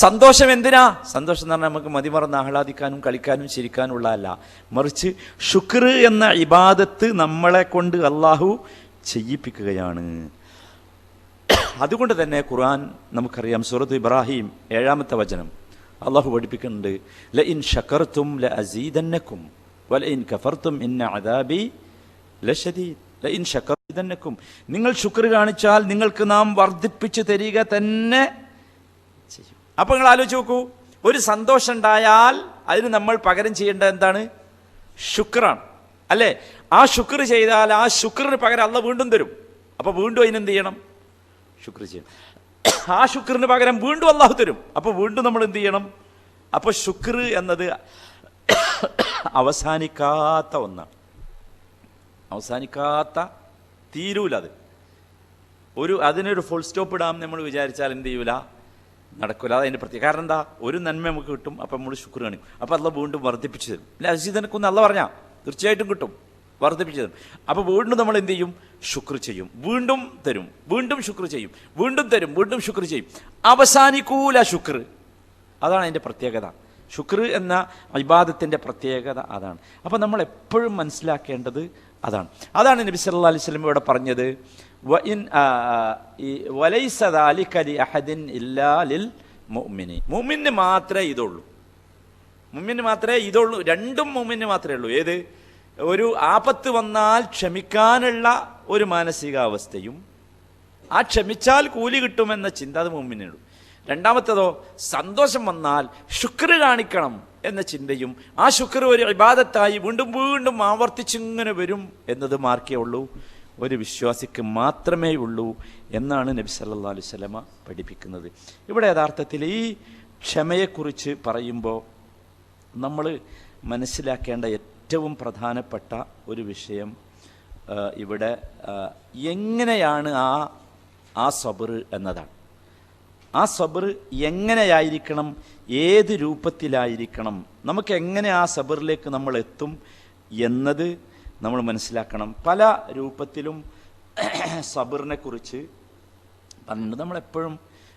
സന്തോഷം എന്തിനാ? സന്തോഷം എന്ന് പറഞ്ഞാൽ നമുക്ക് മതിമറന്ന് ആഹ്ലാദിക്കാനും കളിക്കാനും ചിരിക്കാനും ഉള്ളതല്ല, മറിച്ച് ശുക്ർ എന്ന ഇബാദത്ത് നമ്മളെ കൊണ്ട് അള്ളാഹു ചെയ്യിപ്പിക്കുകയാണ്. അതുകൊണ്ട് തന്നെ ഖുർആൻ നമുക്കറിയാം, സൂറത്ത് ഇബ്രാഹിം 7-ാമത്തെ വചനം അള്ളാഹു പഠിപ്പിക്കുന്നുണ്ട്, ലഇൻ ശകർതും ലഅസീദന്നകും വലഇൻ കഫർതും ഇന്ന അദാബി ലശദീദ്. ലഇൻ ശകർതും, നിങ്ങൾ ശുക്ർ കാണിച്ചാൽ നിങ്ങൾക്ക് നാം വർദ്ധിപ്പിച്ചു തരിക തന്നെ ചെയ്യും. അപ്പോൾ നിങ്ങൾ ആലോചിച്ച് നോക്കൂ, ഒരു സന്തോഷം ഉണ്ടായാൽ അതിന് നമ്മൾ പകരം ചെയ്യേണ്ടത് എന്താണ്? ശുക്രാണ്, അല്ലേ? ആ ശുക്ർ ചെയ്താൽ ആ ശുക്രിന് പകരം അള്ളാഹ് വീണ്ടും തരും. അപ്പോൾ വീണ്ടും അതിനെന്ത് ചെയ്യണം? ശുക്ർ ചെയ്യണം. ആ ശുക്രിന് പകരം വീണ്ടും അള്ളാഹു തരും. അപ്പോൾ വീണ്ടും നമ്മൾ എന്ത് ചെയ്യണം? അപ്പോൾ ശുക്ർ എന്നത് അവസാനിക്കാത്ത ഒന്നാണ്. അവസാനിക്കാത്ത, തീരൂല അത്. അതിനൊരു ഫുൾ സ്റ്റോപ്പ് ഇടാം നമ്മൾ വിചാരിച്ചാൽ എന്ത് ചെയ്യൂല? നടക്കൂല. അതതിൻ്റെ പ്രത്യേകം. കാരണം എന്താ? ഒരു നന്മ നമുക്ക് കിട്ടും, അപ്പം നമ്മൾ ശുക്ർ കാണിക്കും. അപ്പോൾ അള്ളാഹ് വീണ്ടും വർദ്ധിപ്പിച്ചു തരും. അല്ല, അസീദനക്കൊന്ന് അള്ളാഹ് പറഞ്ഞാൽ തീർച്ചയായിട്ടും കിട്ടും, വർദ്ധിപ്പിച്ചു തരും. അപ്പോൾ വീണ്ടും നമ്മൾ എന്ത് ചെയ്യും? ശുക്ർ ചെയ്യും. വീണ്ടും തരും, വീണ്ടും ശുക്ർ ചെയ്യും, വീണ്ടും തരും, വീണ്ടും ശുക്ർ ചെയ്യും. അവസാനിക്കൂല ശുക്ർ. അതാണ് അതിൻ്റെ പ്രത്യേകത. ശുക്ർ എന്ന ഇബാദത്തിൻ്റെ പ്രത്യേകത അതാണ്. അപ്പോൾ നമ്മൾ എപ്പോഴും മനസ്സിലാക്കേണ്ടത് അതാണ്. അതാണ് നബി സല്ലല്ലാഹു അലൈഹി വസല്ലം ഇവിടെ പറഞ്ഞത്, വലൈസ ദാലിക ലിഅഹദിൻ ഇല്ലാ ലിൽ മുഅ്മിനി. മുഅ്മിന് മാത്രമേ ഇതുള്ളൂ. മുഅ്മിന് മാത്രമേ ഇതുള്ളൂ. രണ്ടും മുഅ്മിന് മാത്രമേ ഉള്ളൂ. ഏത്? ഒരു ആപത്ത് വന്നാൽ ക്ഷമിക്കാനുള്ള ഒരു മാനസികാവസ്ഥയും ആ ക്ഷമിച്ചാൽ കൂലി കിട്ടുമെന്ന ചിന്ത, അത് മുഅ്മിനുള്ളൂ. രണ്ടാമത്തേതോ, സന്തോഷം വന്നാൽ ശുക്ർ കാണിക്കണം എന്ന ചിന്തയും ആ ശുക്ർ ഒരു ഇബാദത്തായി വീണ്ടും വീണ്ടും ആവർത്തിച്ചിങ്ങനെ വരും എന്നത് മാർക്കേ ഉള്ളൂ, ഒരു വിശ്വാസിക്ക് മാത്രമേ ഉള്ളൂ എന്നാണ് നബി സല്ലല്ലാഹു അലൈഹി വസല്ലമ പഠിപ്പിക്കുന്നത്. ഇവിടെ യഥാർത്ഥത്തിൽ ഈ ക്ഷമയെക്കുറിച്ച് പറയുമ്പോൾ നമ്മൾ മനസ്സിലാക്കേണ്ട ഏറ്റവും പ്രധാനപ്പെട്ട ഒരു വിഷയം ഇവിടെ എങ്ങനെയാണ് ആ സബർ എന്നതാണ്. ആ സബർ എങ്ങനെയായിരിക്കണം, ഏത് രൂപത്തിലായിരിക്കണം, നമുക്ക് എങ്ങനെ ആ സബറിലേക്ക് നമ്മൾ എത്തും എന്നത് നമ്മൾ മനസ്സിലാക്കണം. പല രൂപത്തിലും സബറിനെ കുറിച്ച് പറഞ്ഞിട്ടുണ്ട്. നമ്മളെപ്പോഴും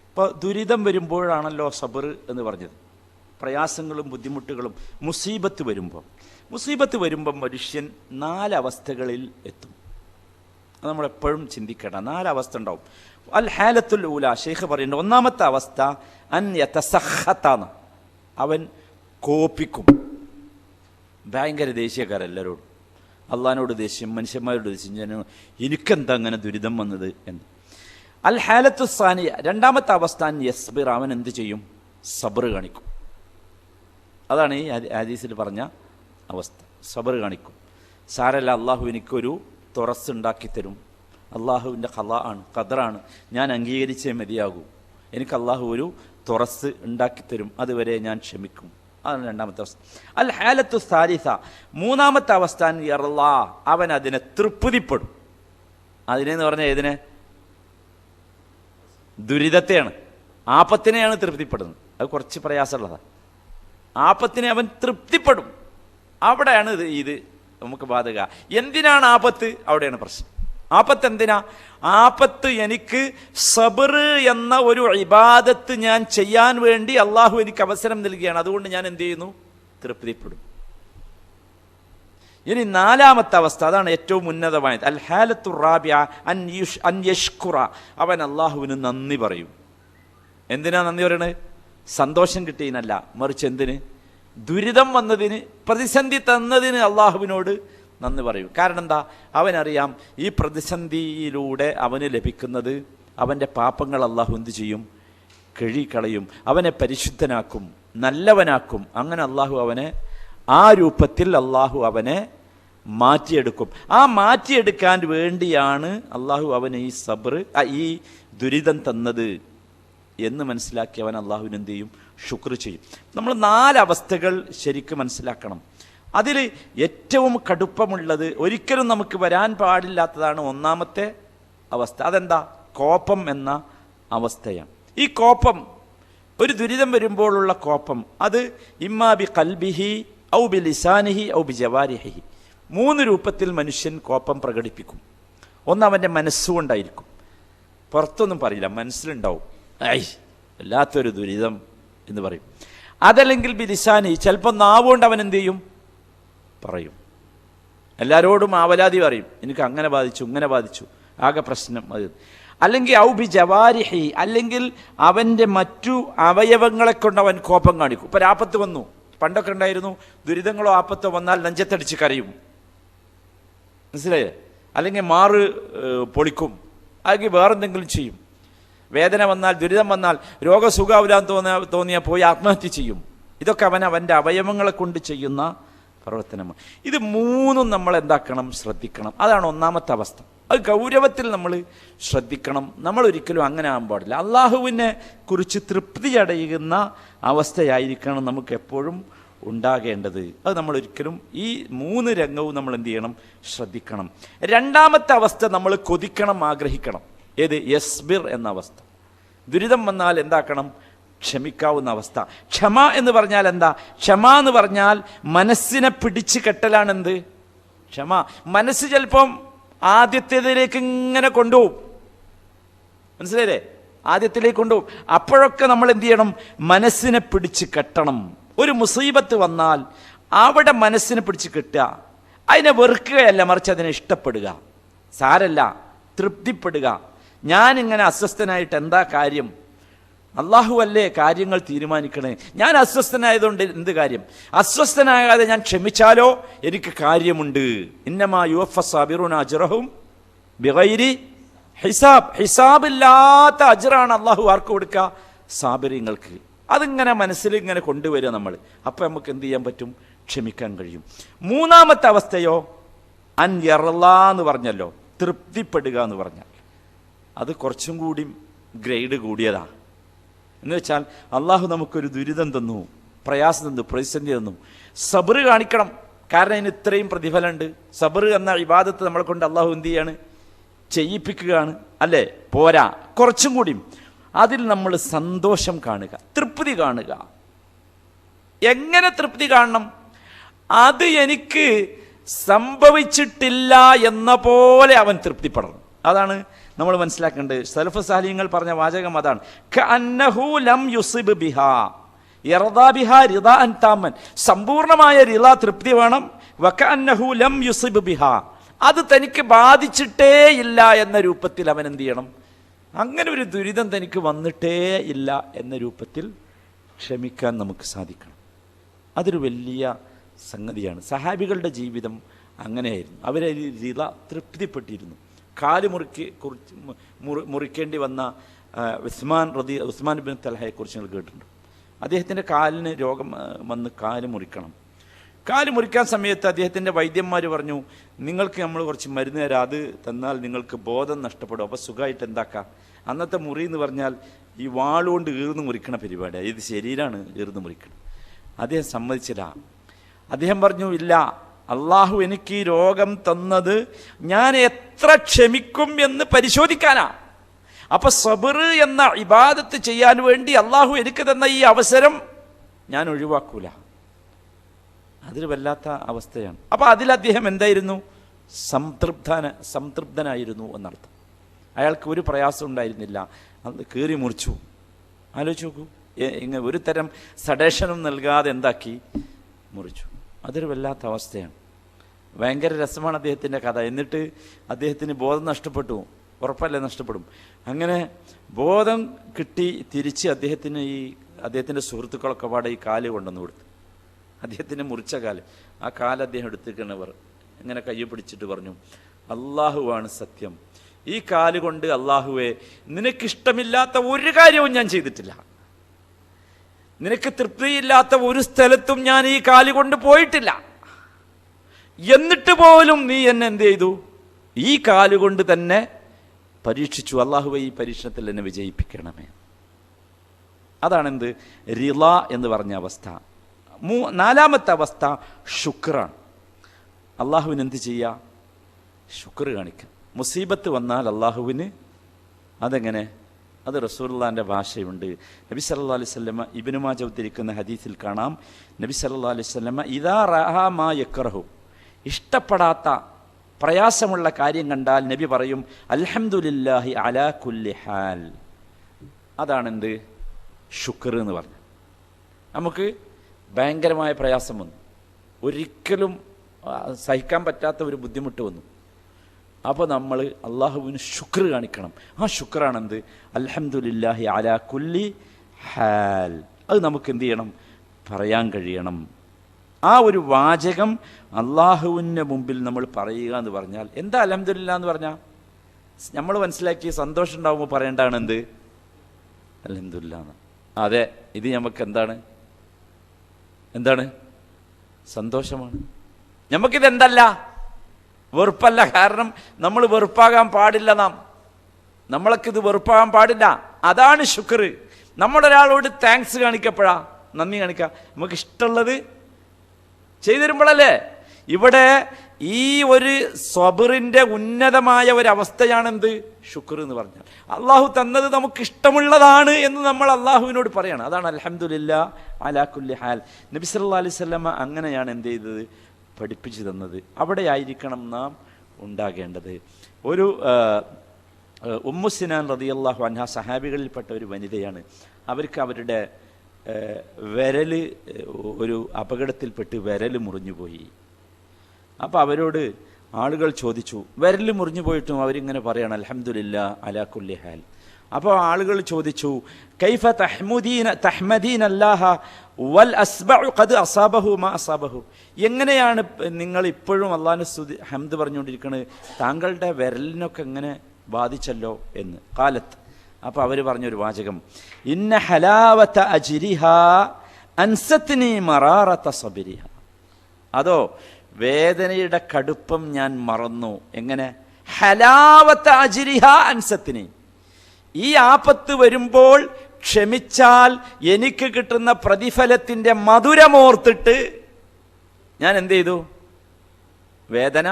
ഇപ്പോൾ ദുരിതം വരുമ്പോഴാണല്ലോ സബർ എന്ന് പറഞ്ഞത്. പ്രയാസങ്ങളും ബുദ്ധിമുട്ടുകളും മുസീബത്ത് വരുമ്പോൾ മനുഷ്യൻ 4 അവസ്ഥകളിൽ എത്തും. അത് നമ്മളെപ്പോഴും ചിന്തിക്കണം. 4 അവസ്ഥ ഉണ്ടാവും. അൽ ഹാലത്തുൽ ഊല, ഷെയ്ഖ് പറയുന്നുണ്ട്, ഒന്നാമത്തെ അവസ്ഥ അൻ യതസഖത്താന്ന്, അവൻ കോപിക്കും. ഭയങ്കര ദേഷ്യക്കാരെല്ലാവരോടും, അള്ളാഹിനോട് ദേഷ്യം, മനുഷ്യന്മാരോട് ദേഷ്യം, എനിക്കെന്താ അങ്ങനെ ദുരിതം വന്നത് എന്ന്. അൽ ഹാലത്തു സാനിയ, രണ്ടാമത്തെ അവസ്ഥ അൻ യസ്ബിർ, അവൻ എന്ത് ചെയ്യും? സബർ കാണിക്കും. അതാണ് ഈ ഹദീസിൽ പറഞ്ഞ അവസ്ഥ. സബർ കാണിക്കും. സാരല്ല, അള്ളാഹു എനിക്കൊരു തുറസ് ഉണ്ടാക്കി തരും, അള്ളാഹുവിൻ്റെ ഖളാണ്, ഖദറാണ്, ഞാൻ അംഗീകരിച്ചേ മതിയാകൂ, എനിക്ക് അള്ളാഹു ഒരു തുറസ് ഉണ്ടാക്കിത്തരും, അതുവരെ ഞാൻ ക്ഷമിക്കും. അതാണ് രണ്ടാമത്തെ അവസ്ഥ. അൽ ഹാലത്തു സാലിസ, മൂന്നാമത്തെ അവസ്ഥ യർലാ, അവൻ അതിനെ തൃപ്തിപ്പെടും. അതിനെന്ന് പറഞ്ഞാൽ ഏതിനെ? ദുരിതത്തെയാണ്, ആപത്തിനെയാണ് തൃപ്തിപ്പെടുന്നത്. അത് കുറച്ച് പ്രയാസമുള്ളതാണ്. ആപത്തിനെ അവൻ തൃപ്തിപ്പെടും. അവിടെയാണ് ഇത് നമുക്ക് ബാധക. എന്തിനാണ് ആപത്ത്? അവിടെയാണ് പ്രശ്നം. ആപത്ത് എന്തിനാ? ആപത്ത് എനിക്ക് സബർ എന്ന ഒരു ഇബാദത്ത് ഞാൻ ചെയ്യാൻ വേണ്ടി അള്ളാഹു എനിക്ക് അവസരം നൽകുകയാണ്. അതുകൊണ്ട് ഞാൻ എന്ത് ചെയ്യുന്നു? തൃപ്തിപ്പെടും. ഇനി 4ാമത്തെ അവസ്ഥ, അതാണ് ഏറ്റവും ഉന്നതമായത്. അൽ ഹാലത്തു റാബിഅ അൻ യഷ്കുറ, അവൻ അള്ളാഹുവിന് നന്ദി പറയും. എന്തിനാ നന്ദി പറയണത്? സന്തോഷം കിട്ടിയെന്നല്ല, മറിച്ച് എന്തിന്? ദുരിതം വന്നതിന്, പ്രതിസന്ധി തന്നതിന് അള്ളാഹുവിനോട് നന്ദി പറയും. കാരണം എന്താ? അവനറിയാം ഈ പ്രതിസന്ധിയിലൂടെ അവന് ലഭിക്കുന്നത് അവൻ്റെ പാപങ്ങൾ അള്ളാഹു എന്ത് ചെയ്യും? കഴുകിക്കളയും, അവനെ പരിശുദ്ധനാക്കും, നല്ലവനാക്കും. അങ്ങനെ അള്ളാഹു അവനെ ആ രൂപത്തിൽ അള്ളാഹു അവനെ മാറ്റിയെടുക്കും. ആ മാറ്റിയെടുക്കാൻ വേണ്ടിയാണ് അള്ളാഹു അവന് ഈ സബ്ർ, ഈ ദുരിതം തന്നത് എന്ന് മനസ്സിലാക്കി അവൻ അള്ളാഹുവിന് എന്ത് ചെയ്യും? ശുക്ർ ചെയ്യും. നമ്മൾ 4 അവസ്ഥകൾ ശരിക്കും മനസ്സിലാക്കണം. അതിൽ ഏറ്റവും കടുപ്പമുള്ളത്, ഒരിക്കലും നമുക്ക് വരാൻ പാടില്ലാത്തതാണ് ഒന്നാമത്തെ അവസ്ഥ. അതെന്താ? കോപം എന്ന അവസ്ഥയാണ്. ഈ കോപം, ഒരു ദുരിതം വരുമ്പോഴുള്ള കോപം, അത് ഇമ്മാ ബി ഖൽബിഹി ഔ ബി ലിസാനിഹി ഔ ബി ജവാരിഹി, 3 രൂപത്തിൽ മനുഷ്യൻ കോപം പ്രകടിപ്പിക്കും. ഒന്ന് അവൻ്റെ മനസ്സുകൊണ്ടായിരിക്കും, പുറത്തൊന്നും പറയില്ല, മനസ്സിലുണ്ടാവും, ഐ വല്ലാത്തൊരു ദുരിതം എന്ന് പറയും. അതല്ലെങ്കിൽ ബി ലിസാനി, ചിലപ്പോൾ നാവുകൊണ്ട് അവൻ എന്ത് ചെയ്യും? പറയും. എല്ലാവരോടും ആവലാതി പറയും, എനിക്ക് അങ്ങനെ ബാധിച്ചു, ഇങ്ങനെ ബാധിച്ചു, ആകെ പ്രശ്നം അത്. അല്ലെങ്കിൽ ഔ ബി ജവാരിഹി, അല്ലെങ്കിൽ അവൻ്റെ മറ്റു അവയവങ്ങളെ കൊണ്ട് അവൻ കോപം കാണിക്കും. ഇപ്പം ആപത്ത് വന്നു, പണ്ടൊക്കെ ഉണ്ടായിരുന്നു, ദുരിതങ്ങളോ ആപത്തോ വന്നാൽ നെഞ്ചത്തടിച്ച് കരയും, മനസ്സിലായേ? അല്ലെങ്കിൽ മാറ് പൊളിക്കും, അല്ലെങ്കിൽ വേറെന്തെങ്കിലും ചെയ്യും. വേദന വന്നാൽ, ദുരിതം വന്നാൽ, രോഗസുഖാവില്ലാന്ന് തോന്നിയാൽ പോയി ആത്മഹത്യ ചെയ്യും. ഇതൊക്കെ അവൻ്റെ അവയവങ്ങളെ കൊണ്ട് ചെയ്യുന്ന പ്രവർത്തനമാണ്. ഇത് 3 നമ്മൾ എന്താക്കണം? ശ്രദ്ധിക്കണം. അതാണ് ഒന്നാമത്തെ അവസ്ഥ. അത് ഗൗരവത്തിൽ നമ്മൾ ശ്രദ്ധിക്കണം. നമ്മൾ ഒരിക്കലും അങ്ങനെ ആകാൻ പാടില്ല. അള്ളാഹുവിനെ കുറിച്ച് തൃപ്തി അടയുന്ന അവസ്ഥയായിരിക്കണം നമുക്ക് എപ്പോഴും ഉണ്ടാകേണ്ടത്. അത് നമ്മൾ ഒരിക്കലും ഈ 3 രംഗവും നമ്മൾ എന്ത് ചെയ്യണം? ശ്രദ്ധിക്കണം. രണ്ടാമത്തെ അവസ്ഥ നമ്മൾ കൊതിക്കണം, ആഗ്രഹിക്കണം. ഏത്? യസ്ബിർ എന്ന അവസ്ഥ. ദുരിതം വന്നാൽ എന്താക്കണം? ക്ഷമിക്കാവുന്ന അവസ്ഥ. ക്ഷമ എന്ന് പറഞ്ഞാൽ എന്താ? ക്ഷമ എന്ന് പറഞ്ഞാൽ മനസ്സിനെ പിടിച്ച് കെട്ടലാണെന്ത്? ക്ഷമ. മനസ്സ് ചിലപ്പം ആദ്യത്തേതിലേക്ക് ഇങ്ങനെ കൊണ്ടുപോകും, മനസ്സിലായില്ലേ? ആദ്യത്തിലേക്ക് കൊണ്ടുപോകും. അപ്പോഴൊക്കെ നമ്മൾ എന്ത് ചെയ്യണം? മനസ്സിനെ പിടിച്ച് കെട്ടണം. ഒരു മുസീബത്ത് വന്നാൽ അവിടെ മനസ്സിനെ പിടിച്ച് കെട്ടുക, അതിനെ വെറുക്കുകയല്ല, മറിച്ച് അതിനെ ഇഷ്ടപ്പെടുക. സാരല്ല, തൃപ്തിപ്പെടുക. ഞാനിങ്ങനെ അസ്വസ്ഥനായിട്ട് എന്താ കാര്യം? അള്ളാഹു അല്ലേ കാര്യങ്ങൾ തീരുമാനിക്കണേ. ഞാൻ അസ്വസ്ഥനായതുകൊണ്ട് എന്ത് കാര്യം? അസ്വസ്ഥനാകാതെ ഞാൻ ക്ഷമിച്ചാലോ എനിക്ക് കാര്യമുണ്ട്. ഇന്നമാ യുവഫ സാബിറൂന അജ്റഹും ബിഗൈരി ഹിസാബ്. ഹിസാബില്ലാത്ത അജ്റാണ് അള്ളാഹു ആർക്ക് കൊടുക്കുക? സാബിറിങ്ങൾക്ക്. അതിങ്ങനെ മനസ്സിൽ ഇങ്ങനെ കൊണ്ടുവരിക നമ്മൾ. അപ്പം നമുക്ക് എന്ത് ചെയ്യാൻ പറ്റും? ക്ഷമിക്കാൻ കഴിയും. മൂന്നാമത്തെ അവസ്ഥയോ അൻ യർലാ എന്ന് പറഞ്ഞല്ലോ, തൃപ്തിപ്പെടുക എന്ന് പറഞ്ഞാൽ അത് കുറച്ചും കൂടി ഗ്രേഡ് കൂടിയതാണ്. എന്ന് വെച്ചാൽ അള്ളാഹു നമുക്കൊരു ദുരിതം തന്നു, പ്രയാസം തന്നു, പ്രതിസന്ധി തന്നു, സബർ കാണിക്കണം. കാരണം അതിന് ഇത്രയും പ്രതിഫലമുണ്ട്. സബർ എന്ന ഇബാദത്ത് നമ്മളെ കൊണ്ട് അള്ളാഹു എന്ത് ചെയ്യാണ്? ചെയ്യിപ്പിക്കുകയാണ്, അല്ലേ? പോരാ, കുറച്ചും കൂടി അതിൽ നമ്മൾ സന്തോഷം കാണുക, തൃപ്തി കാണുക. എങ്ങനെ തൃപ്തി കാണണം? അത് എനിക്ക് സംഭവിച്ചിട്ടില്ല എന്ന പോലെ അവൻ തൃപ്തിപ്പെടണം. അതാണ് നമ്മൾ മനസ്സിലാക്കേണ്ടത്. സലഫ് സാലിഹ്യങ്ങൾ പറഞ്ഞ വാചകം അതാണ്. കഅന്നഹു ലം യുസിബ് ബിഹാ യർദാ ബിഹാ റിദാഅൻ താമൻ. സമ്പൂർണമായ റിള, തൃപ്തി വേണം. വകഅന്നഹു ലം യുസിബ് ബിഹാ, അത് തനിക്ക് ബാധിച്ചിട്ടേ ഇല്ല എന്ന രൂപത്തിൽ അവൻ എന്ത് ചെയ്യണം? അങ്ങനെ ഒരു ദുരിതം തനിക്ക് വന്നിട്ടേ ഇല്ല എന്ന രൂപത്തിൽ ക്ഷമിക്കാൻ നമുക്ക് സാധിക്കണം. അതൊരു വലിയ സംഗതിയാണ്. സഹാബികളുടെ ജീവിതം അങ്ങനെയായിരുന്നു. അവരെ റിള, തൃപ്തിപ്പെട്ടിരുന്നു. കാല് മുറിക്കേണ്ടി വന്ന ഉസ്മാൻ ബിൻ തൽഹയെക്കുറിച്ച് നിങ്ങൾ കേട്ടിട്ടുണ്ട്. അദ്ദേഹത്തിൻ്റെ കാലിന് രോഗം വന്ന് കാല് മുറിക്കണം. കാല് മുറിക്കാൻ സമയത്ത് അദ്ദേഹത്തിൻ്റെ വൈദ്യന്മാർ പറഞ്ഞു, നിങ്ങൾക്ക് നമ്മൾ കുറച്ച് മരുന്ന് തരാം, അത് തന്നാൽ നിങ്ങൾക്ക് ബോധം നഷ്ടപ്പെടും, അപ്പോൾ സുഖമായിട്ട് എന്താക്കാം. അന്നത്തെ മുറി എന്ന് പറഞ്ഞാൽ ഈ വാളുകൊണ്ട് ഈർന്ന് മുറിക്കണ പരിപാടിയാണ്. ഇത് ശരീരമാണ് ഈർന്ന് മുറിക്കണം. അദ്ദേഹം സമ്മതിച്ചില്ല. അദ്ദേഹം പറഞ്ഞു, ഇല്ല, അള്ളാഹു എനിക്ക് ഈ രോഗം തന്നത് ഞാൻ എത്ര ക്ഷമിക്കും എന്ന് പരിശോധിക്കാനാ. അപ്പൊ സബർ എന്ന ഇബാദത്ത് ചെയ്യാൻ വേണ്ടി അള്ളാഹു എനിക്ക് തന്ന ഈ അവസരം ഞാൻ ഒഴിവാക്കൂല. അതൊരു വല്ലാത്ത അവസ്ഥയാണ്. അപ്പൊ അതിൽ അദ്ദേഹം എന്തായിരുന്നു? സംതൃപ്തനായിരുന്നു എന്നർത്ഥം. അയാൾക്ക് ഒരു പ്രയാസം ഉണ്ടായിരുന്നില്ല. അത് കീറി മുറിച്ചു. ആലോചിച്ച് നോക്കൂ, ഇങ്ങനെ ഒരു തരം സഡേഷനും നൽകാതെ എന്താക്കി? മുറിച്ചു. അതൊരു വല്ലാത്ത അവസ്ഥയാണ്. ഭയങ്കര രസമാണ് അദ്ദേഹത്തിൻ്റെ കഥ. എന്നിട്ട് അദ്ദേഹത്തിന് ബോധം നഷ്ടപ്പെട്ടു. ഉറപ്പല്ലേ നഷ്ടപ്പെടും. അങ്ങനെ ബോധം കിട്ടി തിരിച്ച് അദ്ദേഹത്തിൻ്റെ സുഹൃത്തുക്കളൊക്കെ പാടെ ഈ കാല് കൊണ്ടുവന്ന് കൊടുത്തു. അദ്ദേഹത്തിൻ്റെ മുറിച്ച കാല്, ആ കാല് അദ്ദേഹം എടുത്തിരിക്കുന്നവർ ഇങ്ങനെ കയ്യെ പിടിച്ചിട്ട് പറഞ്ഞു, അള്ളാഹുവാണ് സത്യം, ഈ കാലുകൊണ്ട് അള്ളാഹുവേ നിനക്കിഷ്ടമില്ലാത്ത ഒരു കാര്യവും ഞാൻ ചെയ്തിട്ടില്ല, നിനക്ക് തൃപ്തിയില്ലാത്ത ഒരു സ്ഥലത്തും ഞാൻ ഈ കാലുകൊണ്ട് പോയിട്ടില്ല, എന്നിട്ട് പോലും നീ എന്നെ എന്ത് ചെയ്തു? ഈ കാലുകൊണ്ട് തന്നെ പരീക്ഷിച്ചു. അള്ളാഹുവേ ഈ പരീക്ഷണത്തിൽ എന്നെ വിജയിപ്പിക്കണമേ. അതാണെന്ത്? റിള എന്ന് പറഞ്ഞ അവസ്ഥ. നാലാമത്തെ അവസ്ഥ ശുക്റാണ്. അള്ളാഹുവിന് എന്ത് ചെയ്യുക? ശുക്ർ കാണിക്കുക. മുസീബത്ത് വന്നാൽ അള്ളാഹുവിന് അതെങ്ങനെ? അത് റസൂലുള്ളാഹിന്റെ ഭാഷയുണ്ട്. നബി സല്ലല്ലാഹു അലൈഹി വസല്ലമ ഇബ്നു മാജ ഉദ്ധരിക്കുന്ന ഹദീസിൽ കാണാം, നബി സല്ലല്ലാഹു അലൈഹി വസല്ലമ ഇദാ റഅ മാ യക്റഹു, ഇഷ്ടപ്പെടാത്ത പ്രയാസമുള്ള കാര്യം കണ്ടാൽ നബി പറയും അൽഹംദുലില്ലാഹി അലാ കുല്ലി ഹാൽ. അതാണെന്ത്? ശുക്ർ എന്ന് പറഞ്ഞു. നമുക്ക് ഭയങ്കരമായ പ്രയാസം വന്നു, ഒരിക്കലും സഹിക്കാൻ പറ്റാത്ത ഒരു ബുദ്ധിമുട്ട് വന്നു. അപ്പോൾ നമ്മൾ അള്ളാഹുവിന് ശുക്ർ കാണിക്കണം. ആ ശുക്രാണെന്ത്? അൽഹംദുലില്ലാഹി അലാ കുല്ലി ഹാൽ. അത് നമുക്ക് എന്ത് ചെയ്യണം? പറയാൻ കഴിയണം. ആ ഒരു വാചകം അള്ളാഹുവിൻ്റെ മുമ്പിൽ നമ്മൾ പറയുക എന്ന് പറഞ്ഞാൽ എന്താ അൽഹംദുലില്ലാ എന്ന് പറഞ്ഞാൽ? നമ്മൾ മനസ്സിലാക്കി സന്തോഷം ഉണ്ടാകുമ്പോൾ പറയേണ്ടതാണ് എന്ത്? അൽഹംദുലില്ലാ. അതെ, ഇത് നമുക്ക് എന്താണ്? സന്തോഷമാണ്. നമുക്കിത് എന്തല്ല? വെറുപ്പല്ല. കാരണം നമ്മൾ വെറുപ്പാകാൻ പാടില്ല. നമ്മൾക്കിത് വെറുപ്പാകാൻ പാടില്ല. അതാണ് ശുക്ർ. നമ്മളൊരാളോട് താങ്ക്സ് കാണിക്കപ്പോഴാ, നന്ദി കാണിക്കുക, നമുക്ക് ഇഷ്ടമുള്ളത് ചെയ്തു തരുമ്പോഴല്ലേ. ഇവിടെ ഈ ഒരു സ്വബറിൻ്റെ ഉന്നതമായ ഒരവസ്ഥയാണെന്ത്? ശുക്ർ എന്ന് പറഞ്ഞാൽ അള്ളാഹു തന്നത് നമുക്ക് ഇഷ്ടമുള്ളതാണ് എന്ന് നമ്മൾ അള്ളാഹുവിനോട് പറയണം. അതാണ് അൽഹംദുലില്ലാ അലാ കുല്ലി ഹാൽ. നബി സല്ലല്ലാഹു അലൈഹി വസല്ലമ അങ്ങനെയാണ് എന്ത് ചെയ്തത്? പഠിപ്പിച്ചു തന്നത്. അവിടെ ആയിരിക്കണം നാം ഉണ്ടാകേണ്ടത്. ഒരു ഉമ്മു സിനാൻ റളിയല്ലാഹു അൻഹ സഹാബികളിൽപ്പെട്ട ഒരു വനിതയാണ്. അവർക്ക് അവരുടെ വിരൽ ഒരു അപകടത്തിൽപ്പെട്ട് വിരൽ മുറിഞ്ഞുപോയി. അപ്പോൾ അവരോട് ആളുകൾ ചോദിച്ചു, വിരൽ മുറിഞ്ഞു പോയിട്ടും അവരിങ്ങനെ പറയണം അൽഹംദുലില്ലാ അലാ കുല്ലി ഹാൽ. അപ്പോൾ ആളുകൾ ചോദിച്ചു, കൈഫ തഹ്മദീന അല്ലാഹ വൽ അസ്ബഉ ഖദ് അസാബഹു മാ അസാബഹു, എങ്ങനെയാണ് നിങ്ങൾ ഇപ്പോഴും അല്ലാഹുവിനെ സ്തുതി ഹംദ് പറഞ്ഞുകൊണ്ടിരിക്കുന്നത്? താങ്കളുടെ വിരലിനൊക്കെ എങ്ങനെ ബാധിച്ചല്ലോ എന്ന്. ഖാലത്ത്, അപ്പോൾ അവർ പറഞ്ഞൊരു വാചകം, ഇന്ന ഹലാവത അജ്രിഹാ അൻസത്നി മറാറത സബ്രിഹ. അതോ വേദനയുടെ കടുപ്പം ഞാൻ മറന്നു. എങ്ങനെ? ഹലാവത അജ്രിഹാ അൻസത്നി, ഈ ആപത്ത് വരുമ്പോൾ ക്ഷമിച്ചാൽ എനിക്ക് കിട്ടുന്ന പ്രതിഫലത്തിൻ്റെ മധുരമോർത്തിട്ട് ഞാൻ എന്ത് ചെയ്തു? വേദന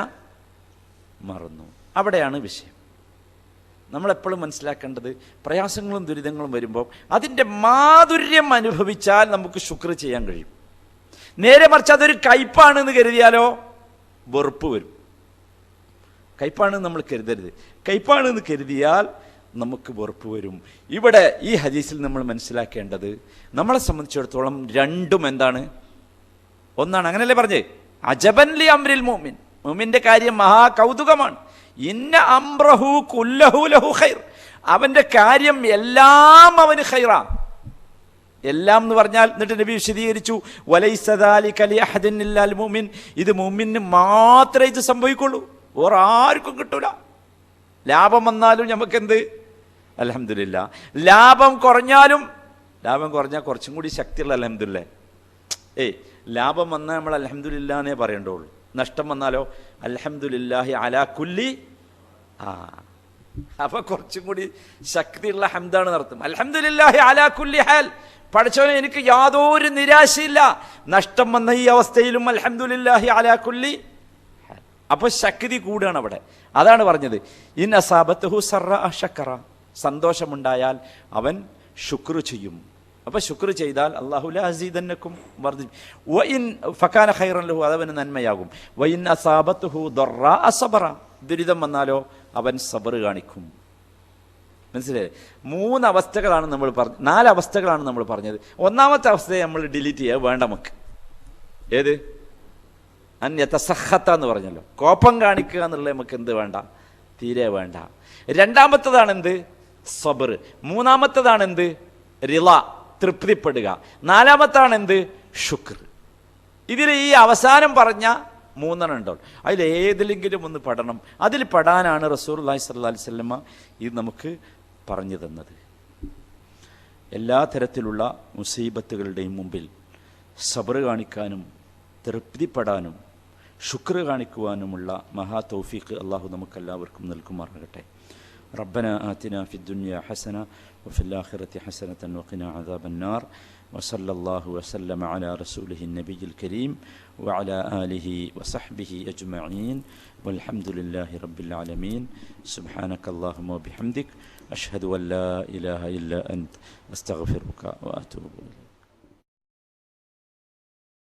മറന്നു. അവിടെയാണ് വിഷയം. നമ്മളെപ്പോഴും മനസ്സിലാക്കേണ്ടത്, പ്രയാസങ്ങളും ദുരിതങ്ങളും വരുമ്പോൾ അതിൻ്റെ മാധുര്യം അനുഭവിച്ചാൽ നമുക്ക് ശുക്ർ ചെയ്യാൻ കഴിയും. നേരെ മറിച്ച് അതൊരു കയ്പാണെന്ന് കരുതിയാലോ വെറുപ്പ് വരും. കയ്പാണെന്ന് നമ്മൾ കരുതരുത്. കയ്പാണെന്ന് കരുതിയാൽ നമുക്ക് വെറുപ്പ് വരും. ഇവിടെ ഈ ഹദീസിൽ നമ്മൾ മനസ്സിലാക്കേണ്ടത്, നമ്മളെ സംബന്ധിച്ചിടത്തോളം രണ്ടും എന്താണ്? ഒന്നാണ്. അങ്ങനല്ലേ പറഞ്ഞേ? അജബൻ ലി അംരിൽ മുഅ്മിൻ, മുഅ്മിന്റെ കാര്യം മഹാകൗതുകമാണ്. ഇന്ന അംറഹു കുല്ലഹു ലഹു ഖൈർ, അവന്റെ കാര്യം എല്ലാം അവന് ഖൈറാ. എല്ലാം എന്ന് പറഞ്ഞാൽ, എന്നിട്ട് നബി വിശദീകരിച്ചു, വലൈസ ദാലിക ലി അഹദിൻ ഇല്ലൽ മുഅ്മിൻ, ഇത് മുഅ്മിന് മാത്രമേ ഇത് സംഭവിക്കുള്ളൂ, വേറെ ആർക്കും കിട്ടൂല. ലാഭം വന്നാലും നമുക്കെന്ത്? അൽഹംദുലില്ലാ. ലാഭം കുറഞ്ഞാൽ കുറച്ചും കൂടി ശക്തിയുള്ള അൽഹംദുലില്ലാ. ലാഭം വന്നാൽ നമ്മൾ അൽഹംദുലില്ലാ എന്നേ പറയേണ്ടുള്ളൂ. നഷ്ടം വന്നാലോ അൽഹംദുലില്ലാഹി അലാ കുല്ലി. അപ്പൊ കുറച്ചും കൂടി ശക്തിയുള്ള ഹംദാണ് നടത്തും. അൽഹംദുലില്ലാഹി അലാ കുല്ലി ഹാൽ, പഠിച്ചവനെ എനിക്ക് യാതൊരു നിരാശയില്ല, നഷ്ടം വന്ന ഈ അവസ്ഥയിലും അൽഹംദുലില്ലാഹി അലാ കുല്ലി ഹാൽ. അപ്പൊ ശക്തി കൂടുകയാണ് അവിടെ. അതാണ് പറഞ്ഞത്, ഇൻ അസാബത്തുഹു സർറ ശക്കറ, സന്തോഷമുണ്ടായാൽ അവൻ ശുക്ർ ചെയ്യും. അപ്പൊ ശുക്ർ ചെയ്താൽ അല്ലാഹു ലാ അസീദന്നക്കും വർദ്ധിക്കും. വഇൻ ഫകാന ഖൈറൻ ലഹു, അതവന് നന്മയാകും. വഇൻ അസാബത്തുഹു ദർറാ സബറ, ദുരിതം വന്നാലോ അവൻ സബർ കാണിക്കും. മനസ്സിലായി? 3 അവസ്ഥകളാണ് നമ്മൾ പറഞ്ഞത്, 4 അവസ്ഥകളാണ് നമ്മൾ പറഞ്ഞത്. ഒന്നാമത്തെ അവസ്ഥയെ നമ്മൾ ഡിലീറ്റ് ചെയ്യുക വേണ്ട നമുക്ക്. ഏത്? അന്യതസഖത്ത എന്ന് പറഞ്ഞല്ലോ, കോപം കാണിക്കുക എന്നുള്ളത് നമുക്ക് എന്ത് വേണ്ട? തീരെ വേണ്ട. രണ്ടാമത്തതാണ് എന്ത്? സബർ. മൂന്നാമത്തതാണ് എന്ത്? റിള, തൃപ്തിപ്പെടുക. നാലാമത്താണ് എന്ത്? ശുക്ർ. ഇതിൽ ഈ അവസാനം പറഞ്ഞ 3 ഉണ്ടാവും. അതിലേതിലെങ്കിലും ഒന്ന് പെടണം. അതിൽ പെടാനാണ് റസൂലുള്ളാഹി സ്വല്ലല്ലാഹി അലൈഹി വസല്ലമ ഇത് നമുക്ക് പറഞ്ഞു തന്നത്. എല്ലാ തരത്തിലുള്ള മുസീബത്തുകളുടെയും മുമ്പിൽ സബർ കാണിക്കാനും തൃപ്തിപ്പെടാനും ശുക്ർ കാണിക്കുവാനുമുള്ള മഹാ തൗഫീഖ് അള്ളാഹു നമുക്കെല്ലാവർക്കും നൽകുമാറാകട്ടെ. റബ്ബന ആതിന ഫിദ്ദുനിയ ഹസന വഫിൽ ആഖിറതി ഹസനതൻ വഖിന അദാബന്നാർ വസല്ലല്ലാഹു വസല്ലമ അലാ റസൂലിഹിൻ നബിയിൽ കരീം വഅലാ ആലിഹി വസഹ്ബിഹി അജ്മഈൻ വൽഹംദുലില്ലാഹി റബ്ബിൽ ആലമീൻ. സുബ്ഹാനകല്ലാഹുമ്മ വബിഹംദിക അഷ്ഹദു അൻ ലാ ഇലാഹ ഇല്ലാ അൻത അസ്തഗ്ഫിറുക വഅതൂബു ഇലൈക്.